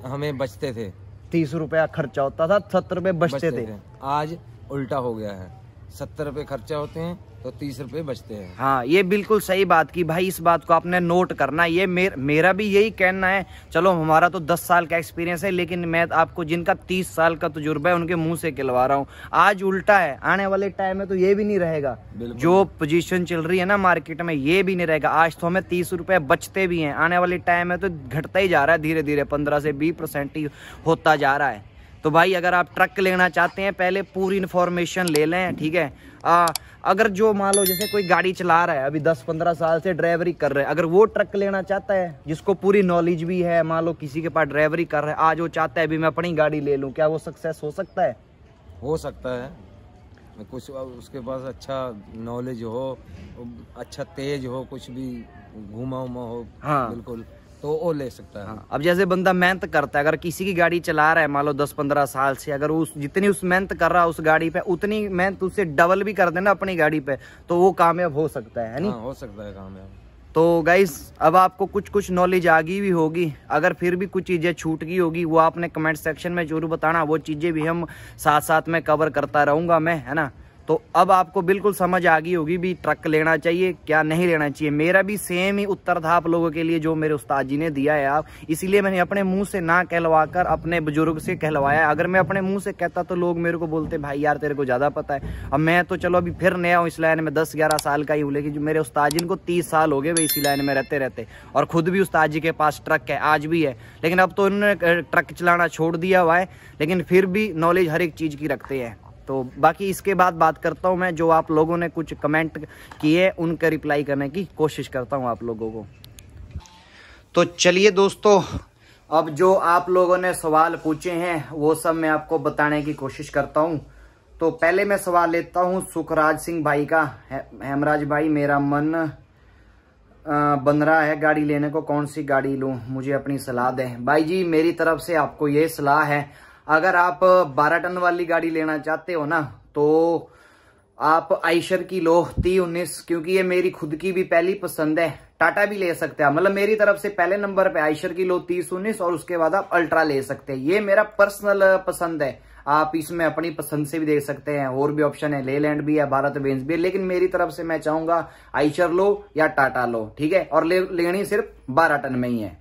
[SPEAKER 2] हमें बचते थे।
[SPEAKER 1] 30 रुपया खर्चा होता था, 70 रुपए बचते थे।
[SPEAKER 2] आज उल्टा हो गया है, 70 रुपए खर्चा होते हैं तो 30 रुपए बचते हैं।
[SPEAKER 1] हाँ, ये बिल्कुल सही बात की भाई, इस बात को आपने नोट करना। ये मेरा भी यही कहना है। चलो हमारा तो 10 साल का एक्सपीरियंस है, लेकिन मैं आपको जिनका 30 साल का तजुर्बा है उनके मुंह से खिलवा रहा हूँ। आज उल्टा है, आने वाले टाइम में तो ये भी नहीं रहेगा। जो पोजीशन चल रही है ना मार्केट में, ये भी नहीं रहेगा। आज तो हमें 30 रुपए बचते भी हैं, आने वाले टाइम में तो घटता ही जा रहा है, धीरे धीरे 15 से 20% ही होता जा रहा है। तो भाई अगर आप ट्रक लेना चाहते हैं, पहले पूरी इन्फॉर्मेशन ले लें, ठीक है। अगर जो मान लो जैसे कोई गाड़ी चला रहा है, अभी 10-15 साल से ड्राइवरी कर रहा है, अगर वो ट्रक लेना चाहता है, जिसको पूरी नॉलेज भी है, मान लो किसी के पास ड्राइवरी कर रहा है, आज वो चाहता है अभी मैं अपनी गाड़ी ले लूं, क्या वो सक्सेस हो सकता है?
[SPEAKER 2] हो सकता है। कुछ उसके पास अच्छा नॉलेज हो, अच्छा तेज हो, कुछ भी घुमा उमा हो,
[SPEAKER 1] हाँ
[SPEAKER 2] बिल्कुल, तो वो ले सकता है।
[SPEAKER 1] हाँ। अब जैसे बंदा मेहनत करता है, अगर किसी की गाड़ी चला रहा है मान लो 10-15 साल से, अगर उस जितनी उस मेहनत कर रहा है उस गाड़ी पे, उतनी मेहनत उससे डबल भी कर देना अपनी गाड़ी पे, तो वो कामयाब हो सकता है नहीं?
[SPEAKER 2] हाँ, हो सकता है कामयाब।
[SPEAKER 1] तो गाइस अब आपको कुछ कुछ नॉलेज आ गई भी होगी, अगर फिर भी कुछ चीज़ें छूट गई होगी वो आपने कमेंट सेक्शन में जरूर बताना, वो चीज़ें भी हम साथ साथ में कवर करता रहूँगा मैं, है ना। तो अब आपको बिल्कुल समझ आ गई होगी भी ट्रक लेना चाहिए क्या नहीं लेना चाहिए। मेरा भी सेम ही उत्तर था आप लोगों के लिए जो मेरे उस्ताद जी ने दिया है आप, इसीलिए मैंने अपने मुंह से ना कहलवा कर अपने बुजुर्ग से कहलवाया। अगर मैं अपने मुंह से कहता तो लोग मेरे को बोलते भाई यार तेरे को ज़्यादा पता है। अब मैं तो चलो अभी फिर नया हूँ इस लाइन में, 10-11 साल का ही हूँ, लेकिन जो मेरे उस्ताद जी को 30 साल हो गए भाई इसी लाइन में रहते रहते, और खुद भी उस्ताद जी के पास ट्रक है, आज भी है, लेकिन अब तो उन्होंने ट्रक चलाना छोड़ दिया हुआ है, लेकिन फिर भी नॉलेज हर एक चीज़ की रखते हैं। तो बाकी इसके बाद बात करता हूं मैं, जो आप लोगों ने कुछ कमेंट किए उनका रिप्लाई करने की कोशिश करता हूं आप लोगों को। तो चलिए दोस्तों, अब जो आप लोगों ने सवाल पूछे हैं वो सब मैं आपको बताने की कोशिश करता हूं। तो पहले मैं सवाल लेता हूं सुखराज सिंह भाई का। हेमराज भाई, मेरा मन बन रहा है गाड़ी लेने को, कौन सी गाड़ी लूं, मुझे अपनी सलाह दें। भाई जी मेरी तरफ से आपको ये सलाह है, अगर आप 12 टन वाली गाड़ी लेना चाहते हो ना तो आप आइशर की लो 3019, क्योंकि ये मेरी खुद की भी पहली पसंद है। टाटा भी ले सकते हैं, मतलब मेरी तरफ से पहले नंबर पे आइशर की लो 3019 और उसके बाद आप अल्ट्रा ले सकते हैं। ये मेरा पर्सनल पसंद है, आप इसमें अपनी पसंद से भी देख सकते हैं, और भी ऑप्शन है, लेलैंड भी है, भारत बेंज भी है, लेकिन मेरी तरफ से मैं चाहूंगा आइशर लो या टाटा लो, ठीक है। और लेनी सिर्फ 12 टन में ही है।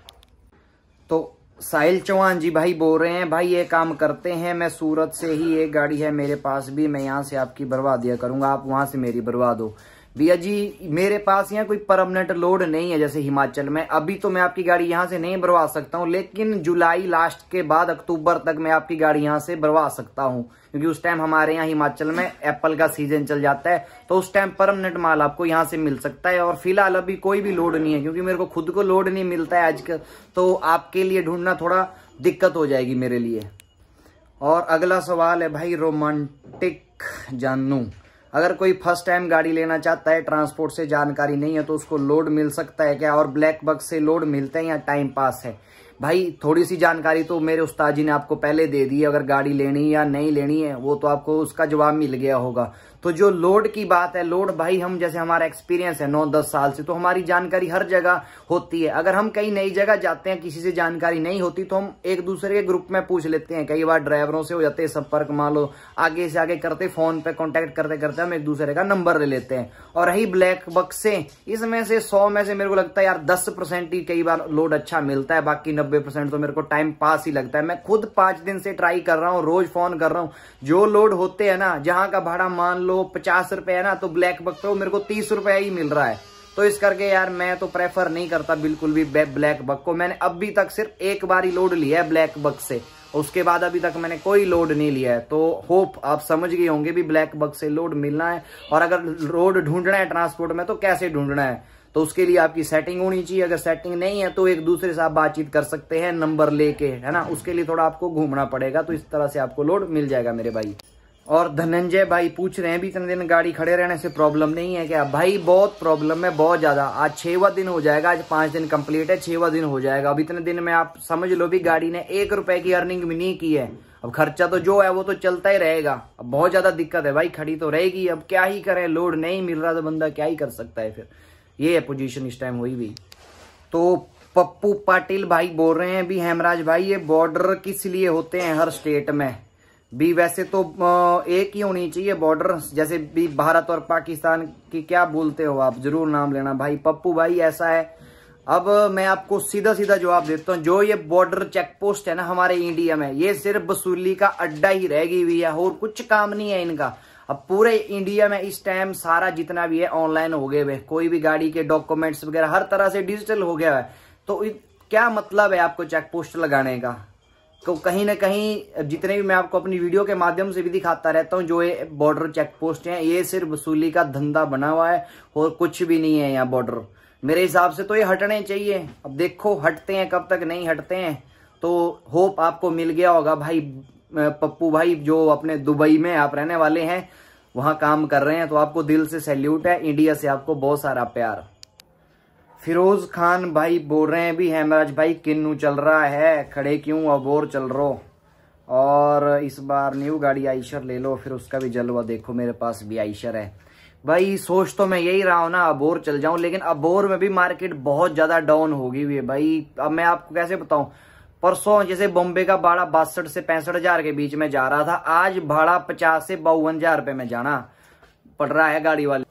[SPEAKER 1] तो साहिल चौहान जी भाई बोल रहे हैं, भाई ये काम करते हैं, मैं सूरत से ही, एक गाड़ी है मेरे पास भी, मैं यहाँ से आपकी भरवा दिया करूंगा, आप वहां से मेरी भरवा दो। भैया जी मेरे पास यहाँ कोई परमानेंट लोड नहीं है जैसे हिमाचल में, अभी तो मैं आपकी गाड़ी यहाँ से नहीं भरवा सकता हूँ, लेकिन जुलाई लास्ट के बाद अक्टूबर तक मैं आपकी गाड़ी यहाँ से भरवा सकता हूँ, क्योंकि उस टाइम हमारे यहाँ हिमाचल में एप्पल का सीजन चल जाता है, तो उस टाइम परमानेंट माल आपको यहाँ से मिल सकता है। और फिलहाल अभी कोई भी लोड नहीं है, क्योंकि मेरे को खुद को लोड नहीं मिलता है आजकल, तो आपके लिए ढूंढना थोड़ा दिक्कत हो जाएगी मेरे लिए। और अगला सवाल है भाई रोमांटिक जानू, अगर कोई फर्स्ट टाइम गाड़ी लेना चाहता है, ट्रांसपोर्ट से जानकारी नहीं है, तो उसको लोड मिल सकता है क्या, और ब्लैक बक्स से लोड मिलते हैं या टाइम पास है? भाई थोड़ी सी जानकारी तो मेरे उस्ताद जी ने आपको पहले दे दी है, अगर गाड़ी लेनी या नहीं लेनी है वो तो आपको उसका जवाब मिल गया होगा। तो जो लोड की बात है, लोड भाई हम जैसे हमारा एक्सपीरियंस है 9-10 साल से, तो हमारी जानकारी हर जगह होती है। अगर हम कहीं नई जगह जाते हैं, किसी से जानकारी नहीं होती, तो हम एक दूसरे के ग्रुप में पूछ लेते हैं, कई बार ड्राइवरों से हो जाते हैं संपर्क, मान लो आगे से आगे करते, फोन पे कांटेक्ट करते करते हम एक दूसरे का नंबर ले लेते हैं। और रही ब्लैक बक्स से, इसमें से 100 में से मेरे को लगता है यार 10% ही कई बार लोड अच्छा मिलता है, बाकी 90% तो मेरे को टाइम पास ही लगता है। मैं खुद 5 दिन से ट्राई कर रहा हूँ, रोज फोन कर रहा हूँ, जो लोड होते हैं ना, जहां का भाड़ा मान लो 50 रुपए है ना, तो ब्लैक बक पे वो मेरे को 30 रुपए ही मिल रहा है। तो इस करके यार मैं तो प्रेफर नहीं करता बिल्कुल भी ब्लैक बक को। मैंने अभी तक सिर्फ एक बार ही लोड लिया है ब्लैक बक से, उसके बाद अभी तक मैंने कोई लोड नहीं लिया है। तो होप आप समझ गए होंगे भी ब्लैक बक से लोड मिलना है, और अगर लोड ढूंढना है ट्रांसपोर्ट में तो कैसे ढूंढना है, तो उसके लिए आपकी सेटिंग होनी चाहिए। अगर सेटिंग नहीं है तो एक दूसरे से आप बातचीत कर सकते हैं नंबर लेके, है ना, उसके लिए थोड़ा आपको घूमना पड़ेगा, तो इस तरह से आपको लोड मिल जाएगा मेरे भाई। और धनंजय भाई पूछ रहे हैं भी इतने दिन गाड़ी खड़े रहने से प्रॉब्लम नहीं है क्या? भाई बहुत प्रॉब्लम है, बहुत ज्यादा। आज 6वां दिन हो जाएगा, आज 5 दिन कंप्लीट है, 6वां दिन हो जाएगा। अब इतने दिन में आप समझ लो भी गाड़ी ने 1 रुपए की अर्निंग भी नहीं की है। अब खर्चा तो जो है वो तो चलता ही रहेगा। अब बहुत ज्यादा दिक्कत है भाई, खड़ी तो रहेगी। अब क्या ही करें, लोड नहीं मिल रहा तो बंदा क्या ही कर सकता है। फिर ये है पोजीशन इस टाइम हुई भी। तो पप्पू पाटिल भाई बोल रहे हैं भी हेमराज भाई ये बॉर्डर किस लिए होते हैं हर स्टेट में भी? वैसे तो एक ही होनी चाहिए बॉर्डर, जैसे भी भारत और पाकिस्तान की, क्या बोलते हो आप, जरूर नाम लेना भाई। पप्पू भाई ऐसा है, अब मैं आपको सीधा सीधा जवाब देता हूँ, जो ये बॉर्डर चेक पोस्ट है ना हमारे इंडिया में, ये सिर्फ वसूली का अड्डा ही रहेगी हुई है, और कुछ काम नहीं है इनका। अब पूरे इंडिया में इस टाइम सारा जितना भी है ऑनलाइन हो गए हुए, कोई भी गाड़ी के डॉक्यूमेंट्स वगैरह हर तरह से डिजिटल हो गया है। तो क्या मतलब है आपको चेक पोस्ट लगाने का? तो कहीं ना कहीं जितने भी मैं आपको अपनी वीडियो के माध्यम से भी दिखाता रहता हूँ, जो ये बॉर्डर चेक पोस्ट हैं, ये सिर्फ वसूली का धंधा बना हुआ है और कुछ भी नहीं है यहाँ बॉर्डर। मेरे हिसाब से तो ये हटने चाहिए। अब देखो हटते हैं, कब तक नहीं हटते हैं। तो होप आपको मिल गया होगा भाई। पप्पू भाई जो अपने दुबई में आप रहने वाले हैं, वहां काम कर रहे हैं, तो आपको दिल से सैल्यूट है। इंडिया से आपको बहुत सारा प्यार। फिरोज खान भाई बोल रहे हैं भी हेमराज भाई किन्नू चल रहा है, खड़े क्यों अबोर चल रो, और इस बार न्यू गाड़ी आइशर ले लो, फिर उसका भी जलवा देखो। मेरे पास भी आइशर है भाई। सोच तो मैं यही रहा हूं ना अबोर चल जाऊं, लेकिन अबोर में भी मार्केट बहुत ज्यादा डाउन होगी हुई है भाई। अब मैं आपको कैसे बताऊं, परसों जैसे बॉम्बे का भाड़ा 62 से 65 हजार के बीच में जा रहा था, आज भाड़ा 50 से 52 हजार रुपए में जाना पड़ रहा है गाड़ी वाले।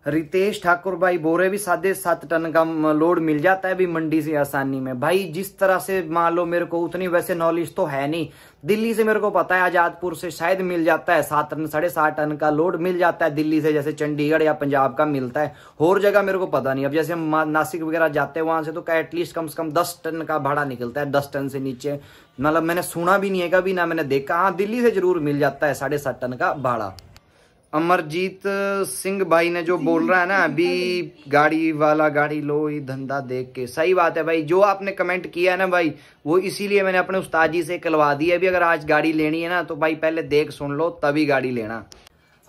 [SPEAKER 1] रितेश ठाकुर भाई बोरे भी 7.5 टन का लोड मिल जाता है भी मंडी से आसानी में भाई। जिस तरह से मान लो, मेरे को उतनी वैसे नॉलेज तो है नहीं, दिल्ली से मेरे को पता है आजादपुर से शायद मिल जाता है 7 टन 7.5 टन का लोड मिल जाता है दिल्ली से, जैसे चंडीगढ़ या पंजाब का मिलता है। और जगह मेरे को पता नहीं। अब जैसे हम नासिक वगैरह जाते हैं वहां से तो एटलीस्ट कम से कम 10 टन का भाड़ा निकलता है, 10 टन से नीचे मतलब मैंने सुना भी नहीं है कभी, ना मैंने देखा। हाँ, दिल्ली से जरूर मिल जाता है 7.5 टन का भाड़ा। अमरजीत सिंह भाई ने जो बोल रहा है ना अभी, गाड़ी वाला गाड़ी लो ही धंधा देख के, सही बात है भाई। जो आपने कमेंट किया है ना भाई, वो इसीलिए मैंने अपने उस्ताद जी से कहलवा दी है भी, अगर आज गाड़ी लेनी है ना तो भाई पहले देख सुन लो तभी गाड़ी लेना।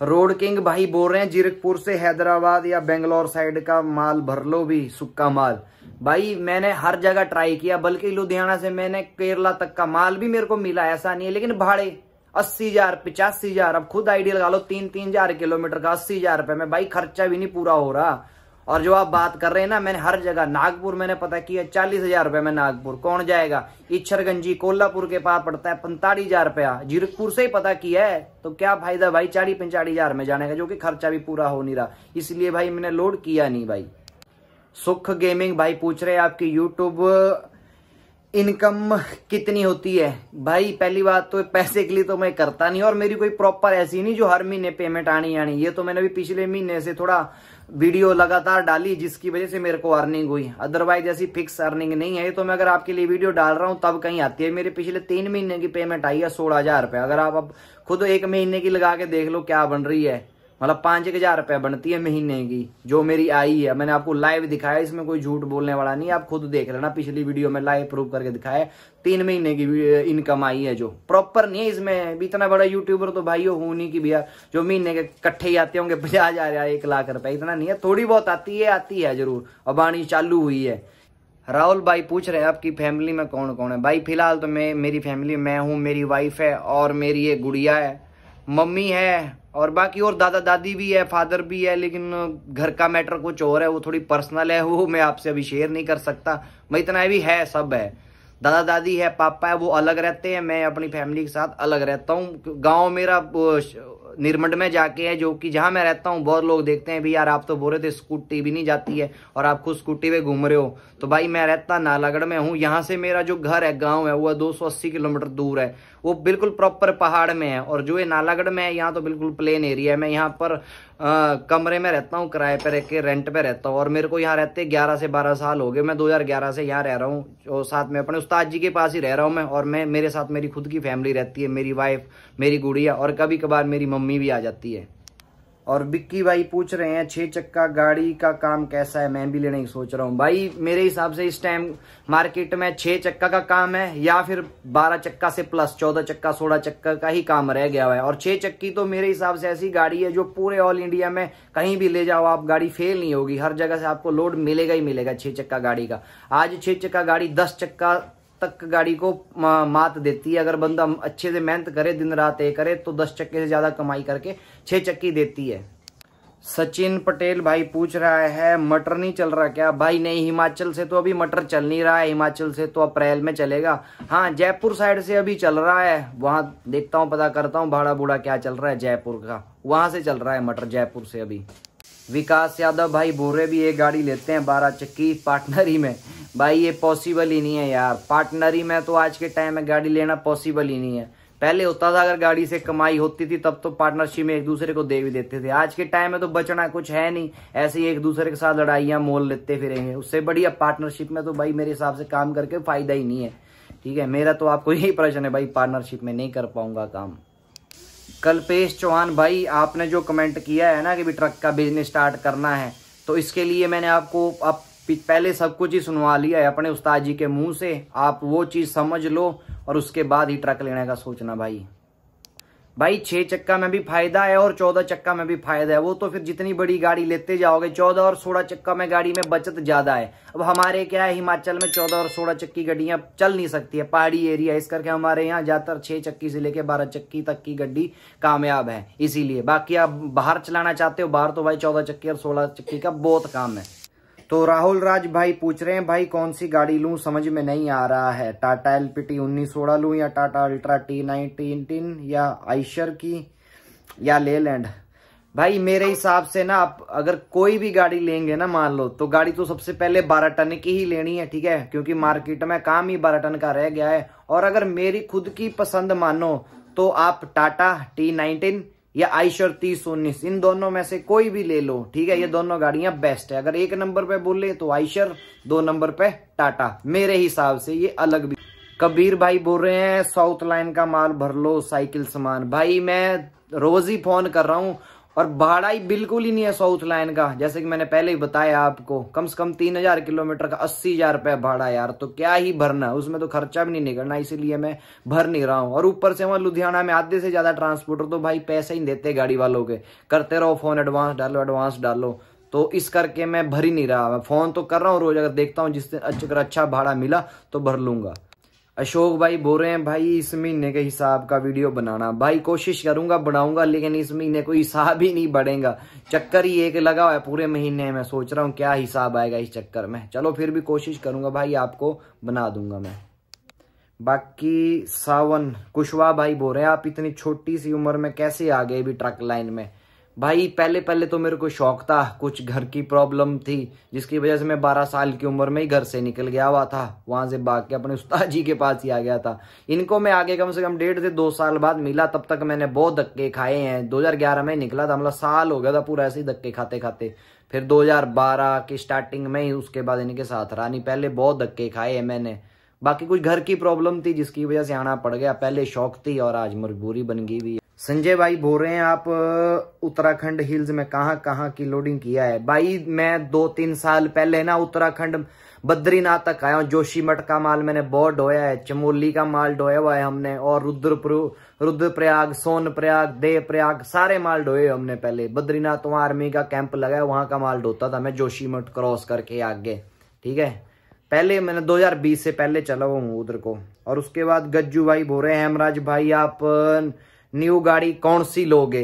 [SPEAKER 1] रोड किंग भाई बोल रहे हैं जीरकपुर से हैदराबाद या बेंगलोर साइड का माल भर लो भी, सुक्का माल। भाई मैंने हर जगह ट्राई किया, बल्कि लुधियाना से मैंने केरला तक का माल भी मेरे को मिला, ऐसा नहीं है, लेकिन भाड़े 80,000 85,000, अब खुद आइडिया लगा लो, 3,000 किलोमीटर का 80,000 रुपए में भाई खर्चा भी नहीं पूरा हो रहा। और जो आप बात कर रहे हैं ना, मैंने हर जगह, नागपुर मैंने पता किया 40,000 रुपए में नागपुर, कौन जाएगा। इच्छरगंजी कोल्हापुर के पास पड़ता है 45,000 रुपया, जीरकपुर से ही पता किया है, तो क्या फायदा भाई 40-45,000 में जाने का, जो कि खर्चा भी पूरा हो नहीं रहा, इसलिए भाई मैंने लोड किया नहीं भाई। सुख गेमिंग भाई पूछ रहे हैं आपकी यूट्यूब इनकम कितनी होती है। भाई पहली बात तो पैसे के लिए तो मैं करता नहीं, और मेरी कोई प्रॉपर ऐसी नहीं जो हर महीने पेमेंट आनी आनी। ये तो मैंने भी पिछले महीने से थोड़ा वीडियो लगातार डाली जिसकी वजह से मेरे को अर्निंग हुई, अदरवाइज ऐसी फिक्स अर्निंग नहीं है। तो मैं अगर आपके लिए वीडियो डाल रहा हूं तब कहीं आती है। मेरे पिछले 3 महीने की पेमेंट आई है 16,000 रुपये। अगर आप अब खुद 1 महीने की लगा के देख लो क्या बन रही है, मतलब 5,000 रुपये बनती है महीने की जो मेरी आई है। मैंने आपको लाइव दिखाया, इसमें कोई झूठ बोलने वाला नहीं, आप खुद देख लेना, पिछली वीडियो में लाइव प्रूव करके दिखाया। 3 महीने की इनकम आई है जो प्रॉपर नहीं है। इसमें भी इतना बड़ा यूट्यूबर तो भाई हो नहीं कि भैया जो महीने के इकट्ठे ही आते होंगे 50,000 या 1 लाख रुपए, इतना नहीं है, थोड़ी बहुत आती है जरूर, अब आनी चालू हुई है। राहुल भाई पूछ रहे हैं आपकी फैमिली में कौन कौन है। भाई फिलहाल तो मेरी फैमिली मैं हूँ, मेरी वाइफ है और मेरी एक गुड़िया है, मम्मी है, और बाकी और दादा दादी भी है, फादर भी है, लेकिन घर का मैटर कुछ और है, वो थोड़ी पर्सनल है, वो मैं आपसे अभी शेयर नहीं कर सकता। मैं इतना भी है, सब है, दादा दादी है, पापा है, वो अलग रहते हैं, मैं अपनी फैमिली के साथ अलग रहता हूँ। गांव मेरा निरमंड में जाके है, जो कि जहां मैं रहता हूँ। बहुत लोग देखते हैं भी यार आप तो बोल रहे थे स्कूटी भी नहीं जाती है और आप खुद स्कूटी पे घूम रहे हो, तो भाई मैं रहता नालागढ़ में हूँ। यहाँ से मेरा जो घर है, गांव है, वो 280 किलोमीटर दूर है, वो बिल्कुल प्रॉपर पहाड़ में है। और जो ये नालागढ़ में है, यहाँ तो बिल्कुल प्लेन एरिया है। मैं यहाँ पर कमरे में रहता हूँ, किराए पे रह के, रेंट पे रहता हूँ, और मेरे को यहाँ रहते 11 से 12 साल हो गए। मैं 2011 से यहाँ रह रहा हूँ, और साथ में अपने उस्ताद जी के पास ही रह रहा हूँ मैं, और मेरे साथ मेरी खुद की फैमिली रहती है, मेरी वाइफ, मेरी गुड़िया, और कभी कभार मेरी मम्मी भी आ जाती है। और बिक्की भाई पूछ रहे हैं 6 चक्का गाड़ी का काम कैसा है, मैं भी लेने की सोच रहा हूँ। भाई मेरे हिसाब से इस टाइम मार्केट में 6 चक्का का काम है, या फिर 12 चक्का से प्लस 14 चक्का 16 चक्का का ही काम रह गया है। और 6 चक्की तो मेरे हिसाब से ऐसी गाड़ी है जो पूरे ऑल इंडिया में कहीं भी ले जाओ आप, गाड़ी फेल नहीं होगी, हर जगह से आपको लोड मिलेगा ही मिलेगा 6 चक्का गाड़ी का। आज 6 चक्का गाड़ी 10 चक्का तक गाड़ी को मात देती है। अगर बंदा अच्छे से मेहनत करे, दिन रात एक करे, तो 10 चक्के से ज्यादा कमाई करके 6 चक्की देती है। सचिन पटेल भाई पूछ रहा है मटर नहीं चल रहा क्या। भाई नहीं, हिमाचल से तो अभी मटर चल नहीं रहा है, हिमाचल से तो अप्रैल में चलेगा। हाँ, जयपुर साइड से अभी चल रहा है, वहां देखता हूँ, पता करता हूँ भाड़ा बूढ़ा क्या चल रहा है जयपुर का, वहां से चल रहा है मटर, जयपुर से अभी। विकास यादव भाई बोरे भी एक गाड़ी लेते हैं 12 चक्की पार्टनरी में। भाई ये पॉसिबल ही नहीं है यार, पार्टनरी में तो आज के टाइम में गाड़ी लेना पॉसिबल ही नहीं है। पहले होता था अगर गाड़ी से कमाई होती थी तब तो पार्टनरशिप में एक दूसरे को दे भी देते थे। आज के टाइम में तो बचना कुछ है नहीं, ऐसे ही एक दूसरे के साथ लड़ाइयां मोल लेते फिरेंगे। उससे बढ़िया पार्टनरशिप में तो भाई मेरे हिसाब से काम करके फायदा ही नहीं है। ठीक है, मेरा तो आपको यही प्रश्न है भाई, पार्टनरशिप में नहीं कर पाऊंगा काम। कल्पेश चौहान भाई आपने जो कमेंट किया है ना कि भी ट्रक का बिजनेस स्टार्ट करना है, तो इसके लिए मैंने आपको अब पहले सब कुछ ही सुनवा लिया है अपने उस्ताद जी के मुंह से। आप वो चीज समझ लो और उसके बाद ही ट्रक लेने का सोचना भाई। भाई 6 चक्का में भी फायदा है और 14 चक्का में भी फायदा है। वो तो फिर जितनी बड़ी गाड़ी लेते जाओगे 14 और 16 चक्का में गाड़ी में बचत ज्यादा है। अब हमारे क्या है, हिमाचल में 14 और 16 चक्की गाड़ियां चल नहीं सकती है, पहाड़ी एरिया, इस करके हमारे यहाँ ज्यादातर 6 चक्की से लेके 12 चक्की तक की गाड़ी कामयाब है। इसीलिए बाकी आप बाहर चलाना चाहते हो बाहर, तो भाई 14 चक्की और 16 चक्की का बहुत काम है। तो राहुल राज भाई पूछ रहे हैं भाई कौन सी गाड़ी लूं, समझ में नहीं आ रहा है, टाटा एलपीटी 1916 लूं या टाटा अल्ट्रा T19 या आइशर की या लेलैंड। भाई मेरे हिसाब से ना, आप अगर कोई भी गाड़ी लेंगे ना मान लो, तो गाड़ी तो सबसे पहले 12 टन की ही लेनी है, ठीक है, क्योंकि मार्केट में काम ही 12 टन का रह गया है। और अगर मेरी खुद की पसंद मानो तो आप टाटा T19 या आइशर 3019, इन दोनों में से कोई भी ले लो, ठीक है। ये दोनों गाड़ियां बेस्ट है। अगर 1 नंबर पे बोले तो आइशर, 2 नंबर पे टाटा, मेरे हिसाब से ये अलग भी। कबीर भाई बोल रहे हैं साउथ लाइन का माल भर लो साइकिल सामान। भाई मैं रोज ही फोन कर रहा हूँ और भाड़ा ही बिल्कुल ही नहीं है साउथ लाइन का, जैसे कि मैंने पहले ही बताया आपको, कम से कम 3000 किलोमीटर का 80,000 रुपये भाड़ा यार, तो क्या ही भरना, उसमें तो खर्चा भी नहीं निकलना, इसीलिए मैं भर नहीं रहा हूँ। और ऊपर से वहां लुधियाना में आधे से ज्यादा ट्रांसपोर्टर तो भाई पैसे ही देते गाड़ी वालों के, करते रहो फोन एडवांस डालो, तो इस करके मैं भर ही नहीं रहा। मैं फोन तो कर रहा हूँ रोज, अगर देखता हूँ जिस दिन अगर अच्छा भाड़ा मिला तो भर लूंगा। अशोक भाई बोल रहे हैं भाई इस महीने के हिसाब का वीडियो बनाना। भाई कोशिश करूंगा बनाऊंगा, लेकिन इस महीने कोई हिसाब ही नहीं बढ़ेगा, चक्कर ही एक लगा हुआ है पूरे महीने में, सोच रहा हूँ क्या हिसाब आएगा इस चक्कर में। चलो फिर भी कोशिश करूंगा भाई, आपको बना दूंगा मैं। बाकी सावन कुशवाहा भाई बोल रहे हैं आप इतनी छोटी सी उम्र में कैसे आ गए भी ट्रक लाइन में। भाई पहले तो मेरे को शौक था, कुछ घर की प्रॉब्लम थी जिसकी वजह से मैं 12 साल की उम्र में ही घर से निकल गया हुआ था, वहां से भाग के अपने उस्ताद जी के पास ही आ गया था। इनको मैं आगे कम से कम 1.5 से 2 साल बाद मिला, तब तक मैंने बहुत धक्के खाए हैं। 2011 में निकला था, मतलब साल हो गया था पूरा ऐसे ही धक्के खाते खाते। फिर 2012 की स्टार्टिंग में ही उसके बाद इनके साथ रहा नहीं, पहले बहुत धक्के खाए हैं मैंने। बाकी कुछ घर की प्रॉब्लम थी जिसकी वजह से आना पड़ गया, पहले शौक थी और आज मजबूरी बन गई हुई। संजय भाई बोल रहे हैं आप उत्तराखंड हिल्स में कहाँ की लोडिंग किया है। भाई मैं 2-3 साल पहले ना उत्तराखंड बद्रीनाथ तक आया हूँ। जोशीमठ का माल मैंने बहुत ढोया है, चमोली का माल ढोया हुआ है हमने, और रुद्रप्रयाग, सोनप्रयाग, देवप्रयाग सारे माल ढोए हमने पहले। बद्रीनाथ वहां आर्मी का कैंप लगा है, वहां का माल ढोता था मैं जोशीमठ क्रॉस करके आगे, ठीक है। पहले मैंने 2020 से पहले चला हुआ हूँ उधर को। और उसके बाद गज्जू भाई बोल रहे हैं हेमराज भाई आप न्यू गाड़ी कौन सी लोगे।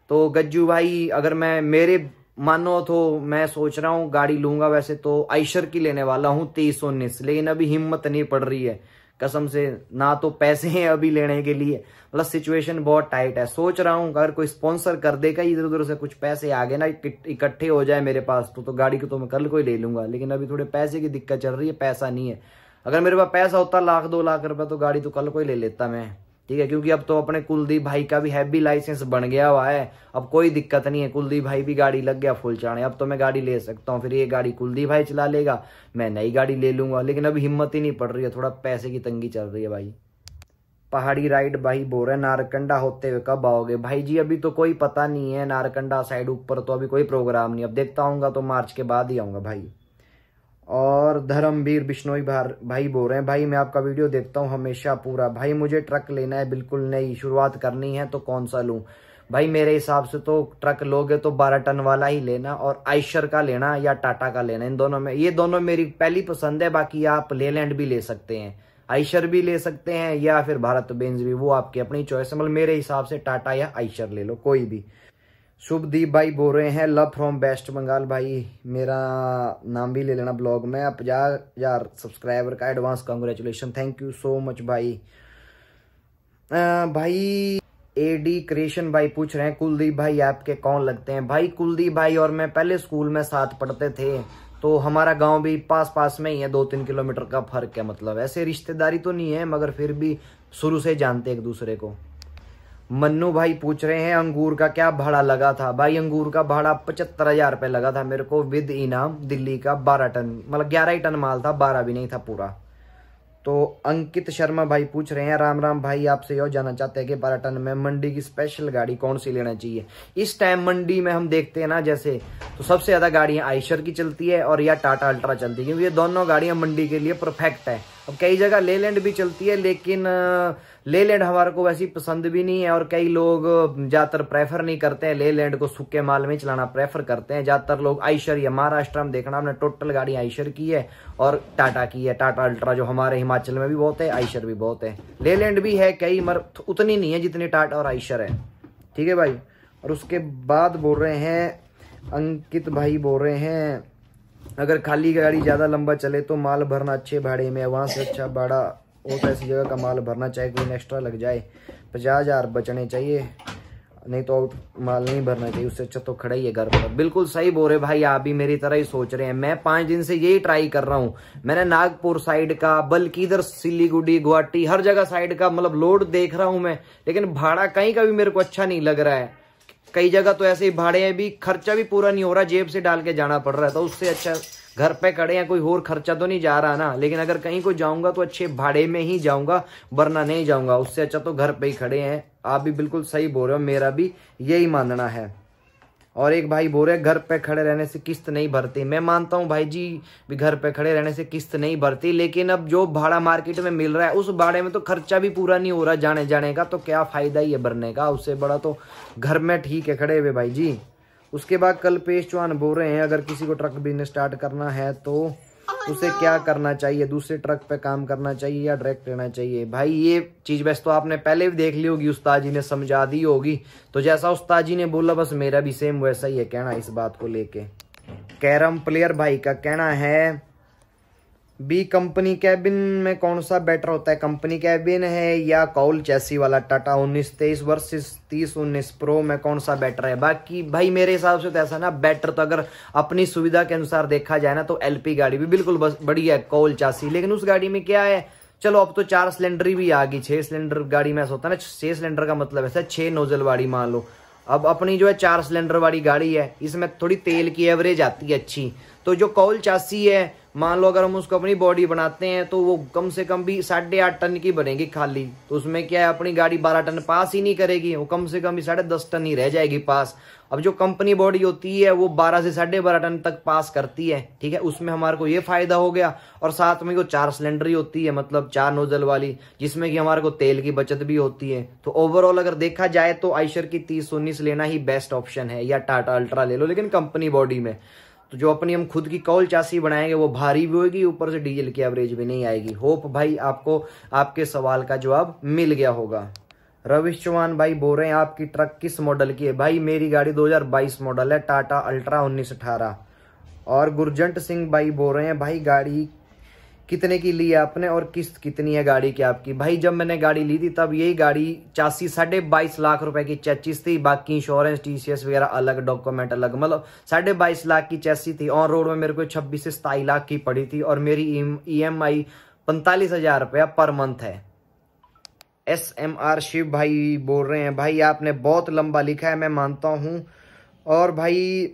[SPEAKER 1] तो गज्जू भाई अगर मैं मेरे मानो तो मैं सोच रहा हूँ गाड़ी लूंगा, वैसे तो आइशर की लेने वाला हूँ 3019, लेकिन अभी हिम्मत नहीं पड़ रही है कसम से, ना तो पैसे हैं अभी लेने के लिए, मतलब सिचुएशन बहुत टाइट है। सोच रहा हूँ अगर कोई स्पॉन्सर कर देगा इधर उधर से कुछ पैसे आगे ना इकट्ठे हो जाए मेरे पास, तो गाड़ी को तो मैं कल को ही ले लूंगा। लेकिन अभी थोड़े पैसे की दिक्कत चल रही है, पैसा नहीं है। अगर मेरे पास पैसा होता 1-2 लाख रुपए तो गाड़ी तो कल को ही ले लेता मैं, ठीक है। क्योंकि अब तो अपने कुलदीप भाई का भी हैवी लाइसेंस बन गया हुआ है, अब कोई दिक्कत नहीं है। कुलदीप भाई भी गाड़ी लग गया फुल चाणे, अब तो मैं गाड़ी ले सकता हूँ। फिर ये गाड़ी कुलदीप भाई चला लेगा, मैं नई गाड़ी ले लूंगा। लेकिन अभी हिम्मत ही नहीं पड़ रही है, थोड़ा पैसे की तंगी चल रही है भाई। पहाड़ी राइड भाई बोल रहे नारकंडा होते हुए कब आओगे। भाई जी अभी तो कोई पता नहीं है, नारकंडा साइड ऊपर तो अभी कोई प्रोग्राम नहीं, अब देखता हूँ तो मार्च के बाद ही आऊंगा भाई। और धर्मवीर बिश्नोई भाई बोल रहे हैं भाई मैं आपका वीडियो देखता हूँ हमेशा पूरा। भाई मुझे ट्रक लेना है, बिल्कुल नई शुरुआत करनी है, तो कौन सा लूं। भाई मेरे हिसाब से तो ट्रक लोगे तो 12 टन वाला ही लेना, और आइशर का लेना या टाटा का लेना, इन दोनों में, ये दोनों मेरी पहली पसंद है। बाकी आप लेलैंड भी ले सकते हैं, आइशर भी ले सकते हैं, या फिर भारत बेंज भी, वो आपकी अपनी चॉइस है। मतलब मेरे हिसाब से टाटा या आइशर ले लो कोई भी। शुभदीप भाई बोल रहे हैं लव फ्रॉम वेस्ट बंगाल। भाई मेरा नाम भी ले लेना ब्लॉग में। 50,000 सब्सक्राइबर का advance congratulation, thank you so much भाई। भाई एडी क्रिएशन भाई पूछ रहे हैं कुलदीप भाई आपके कौन लगते हैं। भाई कुलदीप भाई और मैं पहले स्कूल में साथ पढ़ते थे, तो हमारा गांव भी पास में ही है, 2-3 किलोमीटर का फर्क है। मतलब ऐसे रिश्तेदारी तो नहीं है, मगर फिर भी शुरू से जानते एक दूसरे को। मन्नू भाई पूछ रहे हैं अंगूर का क्या भाड़ा लगा था। भाई अंगूर का भाड़ा 75,000 रुपये लगा था मेरे को विद इनाम, दिल्ली का 12 टन, मतलब 11 ही टन माल था, 12 भी नहीं था पूरा। तो अंकित शर्मा भाई पूछ रहे हैं राम राम भाई आपसे यह जानना चाहते हैं कि 12 टन में मंडी की स्पेशल गाड़ी कौन सी लेना चाहिए। इस टाइम मंडी में हम देखते हैं ना, जैसे तो सबसे ज्यादा गाड़ियां आइशर की चलती है और या टाटा अल्ट्रा चलती है, क्योंकि ये दोनों गाड़ियां मंडी के लिए परफेक्ट है। अब कई जगह लेलैंड भी चलती है, लेकिन लेलैंड हमारे को वैसी पसंद भी नहीं है, और कई लोग ज्यादातर प्रेफर नहीं करते हैं लेलैंड को, सूखे माल में चलाना प्रेफर करते हैं ज्यादातर लोग। आइशर या महाराष्ट्र में देखना आपने टोटल गाड़ी आइशर की है और टाटा की है, टाटा अल्ट्रा जो हमारे हिमाचल में भी बहुत है, आइशर भी बहुत है, लेलैंड भी है कई, मगर उतनी नहीं है जितनी टाटा और आइशर है। ठीक है भाई। और उसके बाद बोल रहे हैं अंकित भाई, बोल रहे हैं अगर खाली गाड़ी ज्यादा लंबा चले तो माल भरना अच्छे भाड़े में, वहां से अच्छा भाड़ा होता है, ऐसी जगह का माल भरना, चाहे कोई एक्स्ट्रा लग जाए, 50,000 बचने चाहिए, नहीं तो आउट माल नहीं भरना चाहिए, उससे अच्छा तो खड़ा ही है घर पर। बिल्कुल सही बोल रहे भाई, आप भी मेरी तरह ही सोच रहे हैं। मैं 5 दिन से यही ट्राई कर रहा हूँ। मैंने नागपुर साइड का, बल्कि इधर सिलीगुड़ी, गुवाहाटी, हर जगह साइड का मतलब लोड देख रहा हूँ मैं, लेकिन भाड़ा कहीं का भी मेरे को अच्छा नहीं लग रहा है। कई जगह तो ऐसे ही भाड़े हैं भी, खर्चा भी पूरा नहीं हो रहा, जेब से डाल के जाना पड़ रहा है, तो उससे अच्छा घर पे खड़े हैं, कोई और खर्चा तो नहीं जा रहा ना। लेकिन अगर कहीं को जाऊंगा तो अच्छे भाड़े में ही जाऊंगा, वरना नहीं जाऊंगा, उससे अच्छा तो घर पे ही खड़े हैं। आप भी बिल्कुल सही बोल रहे हो, मेरा भी यही मानना है। और एक भाई बोल रहे घर पे खड़े रहने से किस्त नहीं भरती। मैं मानता हूं भाई जी भी घर पे खड़े रहने से किस्त नहीं भरती, लेकिन अब जो भाड़ा मार्केट में मिल रहा है उस भाड़े में तो खर्चा भी पूरा नहीं हो रहा जाने जाने का, तो क्या फायदा ही है भरने का। उससे बड़ा तो घर में ठीक है खड़े हुए भाई जी। उसके बाद कल्पेश चौहान बोल रहे हैं अगर किसी को ट्रक बिजनेस स्टार्ट करना है तो उसे क्या करना चाहिए, दूसरे ट्रक पे काम करना चाहिए या डायरेक्ट लेना चाहिए। भाई ये चीज वैसे तो आपने पहले भी देख ली होगी, उस्ताद जी ने समझा दी होगी, तो जैसा उस्ताद जी ने बोला बस मेरा भी सेम वैसा ही है कहना इस बात को लेके। कैरम प्लेयर भाई का कहना है बी कंपनी कैबिन में कौन सा बेटर होता है, कंपनी कैबिन है या कॉल चैसी वाला टाटा 1923 वर्सेस 3019 प्रो में कौन सा बेटर है। बाकी भाई मेरे हिसाब से तो ऐसा ना, बेटर तो अगर अपनी सुविधा के अनुसार देखा जाए ना तो एलपी गाड़ी भी बिल्कुल बस बढ़िया है, कॉल चैसी। लेकिन उस गाड़ी में क्या है, चलो अब तो 4 सिलेंडर भी आ गई, 6 सिलेंडर गाड़ी में ऐसा होता है ना, 6 सिलेंडर का मतलब ऐसा 6 नोजल वाली मान लो। अब अपनी जो है 4 सिलेंडर वाली गाड़ी है, इसमें थोड़ी तेल की एवरेज आती है अच्छी, तो जो कॉल चासी है मान लो अगर हम उसको अपनी बॉडी बनाते हैं तो वो कम से कम भी 8.5 टन की बनेगी खाली, तो उसमें क्या है अपनी गाड़ी 12 टन पास ही नहीं करेगी, वो कम से कम भी 10.5 टन ही रह जाएगी पास। अब जो कंपनी बॉडी होती है वो 12 से 12.5 टन तक पास करती है। ठीक है, उसमें हमारे को ये फायदा हो गया, और साथ में वो 4 सिलेंडर ही होती है, मतलब 4 नोजल वाली, जिसमें कि हमारे को तेल की बचत भी होती है। तो ओवरऑल अगर देखा जाए तो आइशर की 3019 लेना ही बेस्ट ऑप्शन है, या टाटा अल्ट्रा ले लो लेकिन कंपनी बॉडी में। तो जो अपनी हम खुद की कॉल चासी बनाएंगे वो भारी भी होगी, ऊपर से डीजल की एवरेज भी नहीं आएगी। होप भाई आपको आपके सवाल का जवाब मिल गया होगा। रविश चौहान भाई बोल रहे हैं आपकी ट्रक किस मॉडल की है। भाई मेरी गाड़ी 2022 मॉडल है, टाटा अल्ट्रा 1918। और गुरजंट सिंह भाई बोल रहे हैं भाई गाड़ी कितने की ली है आपने और किस्त कितनी है गाड़ी की आपकी। भाई जब मैंने गाड़ी ली थी तब यही गाड़ी चासी 22.5 लाख रुपए की चेसिस थी, बाकी इंश्योरेंस टीसीएस वगैरह अलग, डॉक्यूमेंट अलग, मतलब 22.5 लाख की चेसी थी। ऑन रोड में मेरे को 26 से 27 लाख की पड़ी थी, और मेरी EMI 45,000 रुपया पर मंथ है। SMR शिव भाई बोल रहे हैं भाई आपने बहुत लंबा लिखा है, मैं मानता हूँ, और भाई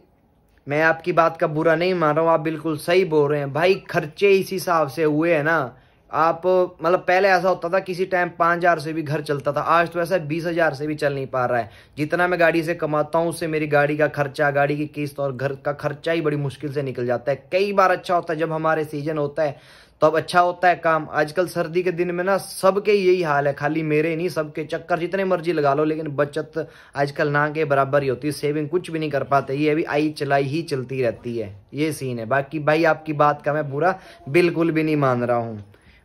[SPEAKER 1] मैं आपकी बात का बुरा नहीं मान रहा हूँ, आप बिल्कुल सही बोल रहे हैं भाई। खर्चे इस हिसाब से हुए हैं ना, आप मतलब पहले ऐसा होता था किसी टाइम 5,000 से भी घर चलता था, आज तो ऐसा 20,000 से भी चल नहीं पा रहा है। जितना मैं गाड़ी से कमाता हूँ उससे मेरी गाड़ी का खर्चा, गाड़ी की किस्त और घर का खर्चा ही बड़ी मुश्किल से निकल जाता है। कई बार अच्छा होता है जब हमारे सीजन होता है तो अब अच्छा होता है काम। आजकल सर्दी के दिन में ना सबके यही हाल है, खाली मेरे नहीं, सबके चक्कर जितने मर्जी लगा लो, लेकिन बचत आजकल ना के बराबर ही होती है, सेविंग कुछ भी नहीं कर पाते, ये भी आई चलाई ही चलती रहती है, ये सीन है। बाकी भाई आपकी बात का मैं बुरा बिल्कुल भी नहीं मान रहा हूँ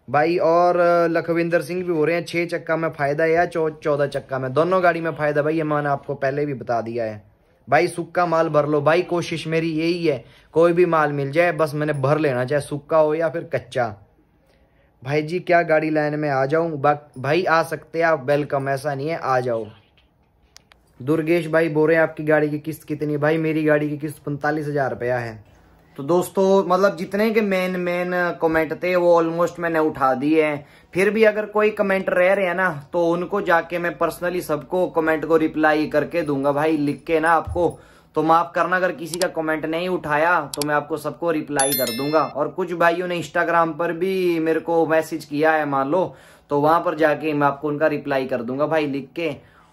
[SPEAKER 1] भाई। और लखविंदर सिंह भी हो रहे हैं 6 चक्का में फायदा है या 14 चक्का में, दोनों गाड़ी में फायदा भाई, ये मैंने आपको पहले भी बता दिया है। भाई सूखा माल भर लो, भाई कोशिश मेरी यही है कोई भी माल मिल जाए बस मैंने भर लेना, चाहे सूखा हो या फिर कच्चा। भाई जी क्या गाड़ी लाइन में आ जाऊं, भाई आ सकते हैं आप, वेलकम, ऐसा नहीं है, आ जाओ। दुर्गेश भाई बोल रहे हैं आपकी गाड़ी की किस्त कितनी है। भाई मेरी गाड़ी की किस्त 45,000 रुपया है। तो दोस्तों मतलब जितने के मेन कमेंट थे वो ऑलमोस्ट मैंने उठा दिए हैं, फिर भी अगर कोई कमेंट रह रहे हैं ना तो उनको जाके मैं पर्सनली सबको कमेंट को रिप्लाई करके दूंगा भाई, लिख के ना आपको। तो माफ करना अगर किसी का कमेंट नहीं उठाया तो मैं आपको सबको रिप्लाई कर दूंगा। और कुछ भाइयों ने इंस्टाग्राम पर भी मेरे को मैसेज किया है मान लो, तो वहां पर जाके मैं आपको उनका रिप्लाई कर दूंगा भाई लिख के।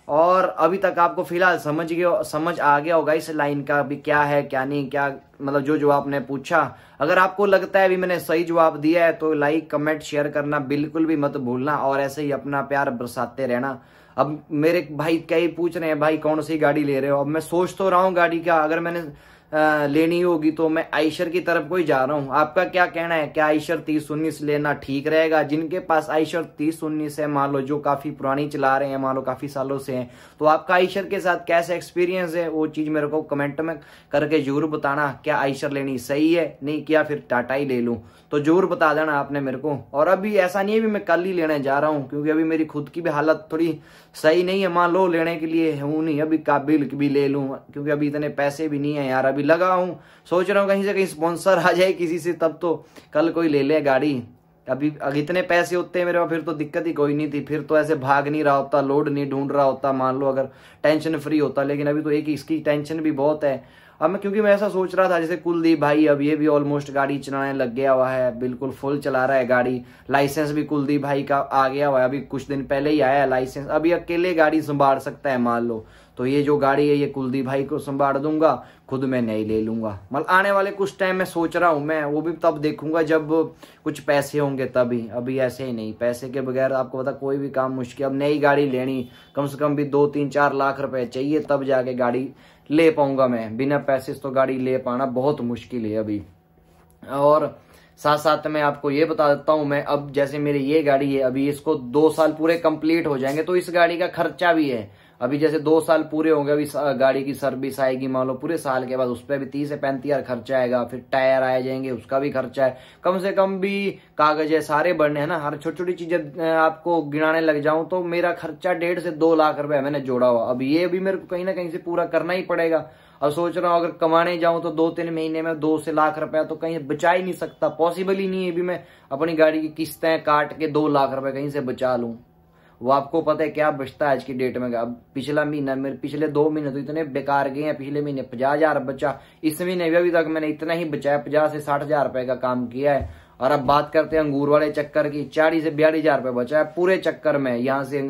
[SPEAKER 1] और अभी तक आपको फिलहाल समझ आ गया होगा इस लाइन का भी क्या है क्या नहीं, क्या मतलब जो आपने पूछा। अगर आपको लगता है अभी मैंने सही जवाब दिया है तो लाइक कमेंट शेयर करना बिल्कुल भी मत भूलना, और ऐसे ही अपना प्यार बरसाते रहना। अब मेरे भाई कई पूछ रहे हैं भाई कौन सी गाड़ी ले रहे हो, अब मैं सोच तो रहा हूँ गाड़ी का, अगर मैंने लेनी होगी तो मैं आइशर की तरफ को ही जा रहा हूँ। आपका क्या कहना है, क्या आइशर 3019 लेना ठीक रहेगा? जिनके पास आइशर 3019 है, मान लो जो काफी पुरानी चला रहे हैं, मान लो काफी सालों से हैं, तो आपका आइशर के साथ कैसा एक्सपीरियंस है वो चीज मेरे को कमेंट में करके जरूर बताना। क्या आइशर लेनी सही है नहीं, क्या फिर टाटा ही ले लूं, तो जरूर बता देना आपने मेरे को। और अभी ऐसा नहीं है भी मैं कल ही लेने जा रहा हूँ, क्योंकि अभी मेरी खुद की भी हालत थोड़ी सही नहीं है, मान लो लेने के लिए हूं नहीं अभी काबिल भी ले लूं, क्योंकि अभी इतने पैसे भी नहीं है यार। अभी लगा हूं, सोच रहा हूँ कहीं से कहीं स्पॉन्सर आ जाए किसी से, तब तो कल कोई ले ले गाड़ी। अभी इतने पैसे होते हैं मेरे पास फिर तो दिक्कत ही कोई नहीं थी, फिर तो ऐसे भाग नहीं रहा होता, लोड नहीं ढूंढ रहा होता, मान लो अगर टेंशन फ्री होता। लेकिन अभी तो एक इसकी टेंशन भी बहुत है। अब मैं क्योंकि मैं ऐसा सोच रहा था, जैसे कुलदीप भाई अब ये भी ऑलमोस्ट गाड़ी चलाने लग गया हुआ है, बिल्कुल फुल चला रहा है गाड़ी, लाइसेंस भी कुलदीप भाई का आ गया हुआ है, अभी कुछ दिन पहले ही आया है लाइसेंस। अभी अकेले गाड़ी संभाल सकता है मान लो, तो ये जो गाड़ी है ये कुलदीप भाई को संभाल दूंगा, खुद मैं नहीं ले लूंगा। मतलब आने वाले कुछ टाइम में सोच रहा हूं मैं, वो भी तब देखूंगा जब कुछ पैसे होंगे तभी, अभी ऐसे ही नहीं। पैसे के बगैर आपको पता कोई भी काम मुश्किल। अब नई गाड़ी लेनी कम से कम भी 2-3-4 लाख रुपए चाहिए, तब जाके गाड़ी ले पाऊंगा मैं, बिना पैसे तो गाड़ी ले पाना बहुत मुश्किल है अभी। और साथ साथ में आपको ये बता देता हूं मैं, अब जैसे मेरी ये गाड़ी है, अभी इसको 2 साल पूरे कंप्लीट हो जाएंगे, तो इस गाड़ी का खर्चा भी है। अभी जैसे 2 साल पूरे होंगे, अभी गाड़ी की सर्विस आएगी मान लो पूरे साल के बाद, उस पर भी 30 से 35 हजार खर्चा आएगा, फिर टायर आ जाएंगे उसका भी खर्चा है, कम से कम भी कागज है सारे भरने हैं ना, हर छोटी छोटी चीजें आपको गिनाने लग जाऊं तो मेरा खर्चा 1.5 से 2 लाख रुपए मैंने जोड़ा हुआ। अब ये भी मेरे को कहीं ना कहीं से पूरा करना ही पड़ेगा। अब सोच रहा हूँ अगर कमाने जाऊं तो 2-3 महीने में 2 से लाख रुपया तो कहीं बचा ही नहीं सकता, पॉसिबल ही नहीं है भी मैं अपनी गाड़ी की किस्तें काट के 2 लाख रुपए कहीं से बचा लूं। वो आपको पता है क्या बचता है आज की डेट में। अब पिछला महीना मेरे पिछले 2 महीने तो इतने बेकार गए हैं, पिछले महीने 50,000 बचा, इस महीने भी अभी तक मैंने इतना ही बचाया, 50 से 60,000 रुपए का काम किया है। और अब बात करते हैं अंगूर वाले चक्कर की, 40 से 42,000 रुपए बचा है पूरे चक्कर में। यहाँ से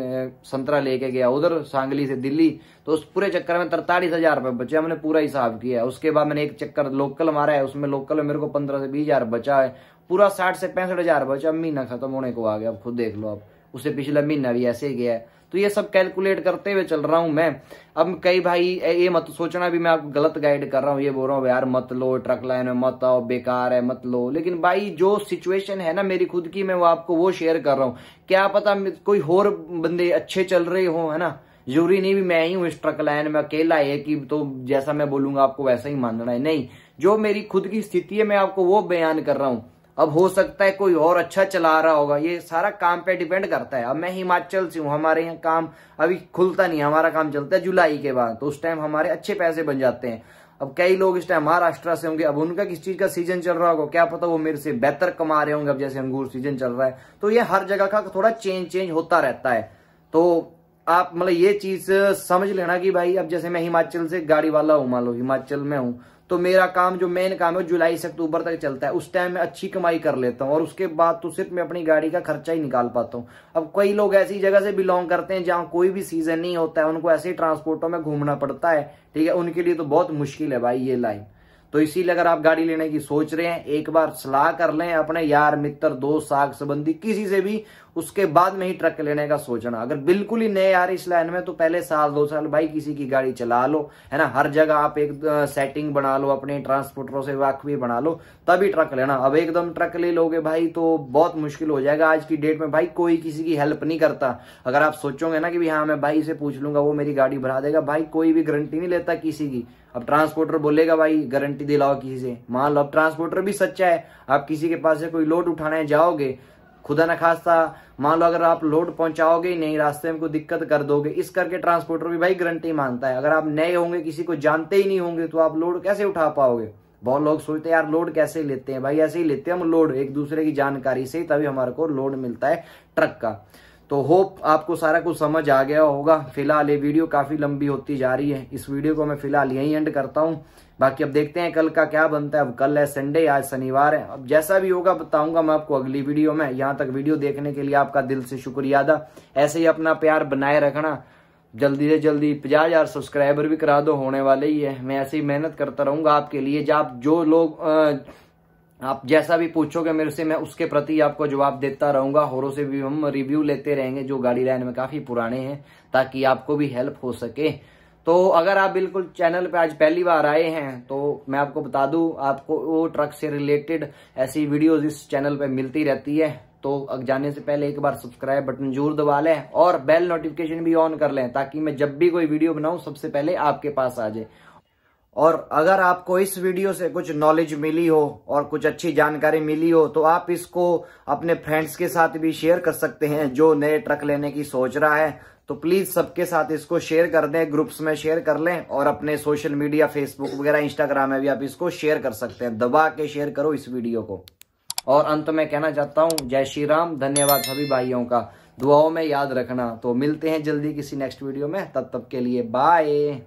[SPEAKER 1] संतरा लेके गया उधर सांगली से दिल्ली, तो उस पूरे चक्कर में 43,000 रुपए बचे, हमने पूरा हिसाब किया है। उसके बाद मैंने एक चक्कर लोकल मारा है, उसमें लोकल में मेरे को 15 से 20,000 बचा है, पूरा 60 से 65,000 बचा। अब महीना खत्म होने को आ गया, अब खुद देख लो, अब उससे पिछला महीना भी ऐसे ही गया है। तो ये सब कैलकुलेट करते हुए चल रहा हूं मैं। अब कई भाई ये मत सोचना भी मैं आपको गलत गाइड कर रहा हूँ, ये बोल रहा हूँ यार मत लो, ट्रक लाइन में मत आओ, बेकार है मत लो। लेकिन भाई जो सिचुएशन है ना मेरी खुद की, मैं वो आपको वो शेयर कर रहा हूँ। क्या पता कोई और बंदे अच्छे चल रहे हो, है ना, जरूरी नहीं भी मैं ही हूँ इस ट्रक लाइन में अकेला है कि तो जैसा मैं बोलूंगा आपको वैसा ही मानना है, नहीं। जो मेरी खुद की स्थिति है मैं आपको वो बयान कर रहा हूँ। अब हो सकता है कोई और अच्छा चला रहा होगा, ये सारा काम पे डिपेंड करता है। अब मैं हिमाचल से हूँ, हमारे यहाँ काम अभी खुलता नहीं, हमारा काम चलता है जुलाई के बाद, तो उस टाइम हमारे अच्छे पैसे बन जाते हैं। अब कई लोग इस टाइम महाराष्ट्र से होंगे, अब उनका किस चीज का सीजन चल रहा होगा, क्या पता वो मेरे से बेहतर कमा रहे होंगे। अब जैसे अंगूर सीजन चल रहा है, तो ये हर जगह का थोड़ा चेंज होता रहता है। तो आप मतलब ये चीज समझ लेना कि भाई अब जैसे मैं हिमाचल से गाड़ी वाला हूँ, मान लो हिमाचल में हूँ, तो मेरा काम जो मेन काम है जुलाई से अक्टूबर तक चलता है, उस टाइम में अच्छी कमाई कर लेता हूँ, और उसके बाद तो सिर्फ मैं अपनी गाड़ी का खर्चा ही निकाल पाता हूँ। अब कई लोग ऐसी जगह से बिलोंग करते हैं जहाँ कोई भी सीजन नहीं होता है, उनको ऐसे ही ट्रांसपोर्टों में घूमना पड़ता है, ठीक है, उनके लिए तो बहुत मुश्किल है भाई ये लाइन। तो इसीलिए अगर आप गाड़ी लेने की सोच रहे हैं, एक बार सलाह कर लें अपने यार मित्र दोस्त साग संबंधी किसी से भी, उसके बाद में ही ट्रक लेने का सोचना। अगर बिल्कुल ही नए यार इस लाइन में, तो पहले 1-2 साल भाई किसी की गाड़ी चला लो, है ना, हर जगह आप एक सेटिंग बना लो, अपने ट्रांसपोर्टरों से वाकफी बना लो, तभी ट्रक लेना। अब एकदम ट्रक ले लोगे भाई तो बहुत मुश्किल हो जाएगा। आज की डेट में भाई कोई किसी की हेल्प नहीं करता। अगर आप सोचोगे ना कि भी हाँ मैं भाई से पूछ लूंगा वो मेरी गाड़ी भरा देगा, भाई कोई भी गारंटी नहीं लेता किसी की। अब ट्रांसपोर्टर बोलेगा भाई गारंटी दिलाओ किसी से, मान लो अब ट्रांसपोर्टर भी सच्चा है, आप किसी के पास से कोई लोड उठाने जाओगे, खुदा न खास्ता मान लो अगर आप लोड पहुंचाओगे ही नहीं, रास्ते में कोई दिक्कत कर दोगे, इस करके ट्रांसपोर्टर भी भाई गारंटी मानता है। अगर आप नए होंगे, किसी को जानते ही नहीं होंगे, तो आप लोड कैसे उठा पाओगे। बहुत लोग सोचते हैं यार लोड कैसे लेते हैं, भाई ऐसे ही लेते हैं हम लोड, एक दूसरे की जानकारी से, तभी हमारे को लोड मिलता है ट्रक का। तो होप आपको सारा कुछ समझ आ गया होगा। फिलहाल ये वीडियो काफी लंबी होती जा रही है, इस वीडियो को मैं फिलहाल यहीं एंड करता हूं। बाकी अब देखते हैं कल का क्या बनता है। अब कल है संडे, आज शनिवार है। अब जैसा भी होगा बताऊंगा मैं आपको अगली वीडियो में। यहाँ तक वीडियो देखने के लिए आपका दिल से शुक्रिया अदा। ऐसे ही अपना प्यार बनाए रखना, जल्दी से जल्दी 50,000 सब्सक्राइबर भी करा दो, होने वाले ही है। मैं ऐसे ही मेहनत करता रहूंगा आपके लिए। जो लोग आप जैसा भी पूछोगे मेरे से, मैं उसके प्रति आपको जवाब देता रहूंगा। होरों से भी हम रिव्यू लेते रहेंगे जो गाड़ी लाइन में काफी पुराने हैं, ताकि आपको भी हेल्प हो सके। तो अगर आप बिल्कुल चैनल पे आज पहली बार आए हैं तो मैं आपको बता दूं, आपको वो ट्रक से रिलेटेड ऐसी वीडियोस इस चैनल पे मिलती रहती है। तो जाने से पहले एक बार सब्सक्राइब बटन जरूर दबा लें और बेल नोटिफिकेशन भी ऑन कर लें, ताकि मैं जब भी कोई वीडियो बनाऊं सबसे पहले आपके पास आ जाए। और अगर आपको इस वीडियो से कुछ नॉलेज मिली हो और कुछ अच्छी जानकारी मिली हो तो आप इसको अपने फ्रेंड्स के साथ भी शेयर कर सकते हैं जो नए ट्रक लेने की सोच रहा है। तो प्लीज सबके साथ इसको शेयर कर दें, ग्रुप्स में शेयर कर लें और अपने सोशल मीडिया फेसबुक वगैरह इंस्टाग्राम में भी आप इसको शेयर कर सकते हैं। दबा के शेयर करो इस वीडियो को। और अंत में कहना चाहता हूं जय श्री राम, धन्यवाद सभी भाइयों का, दुआओं में याद रखना। तो मिलते हैं जल्दी किसी नेक्स्ट वीडियो में, तब तक के लिए बाय।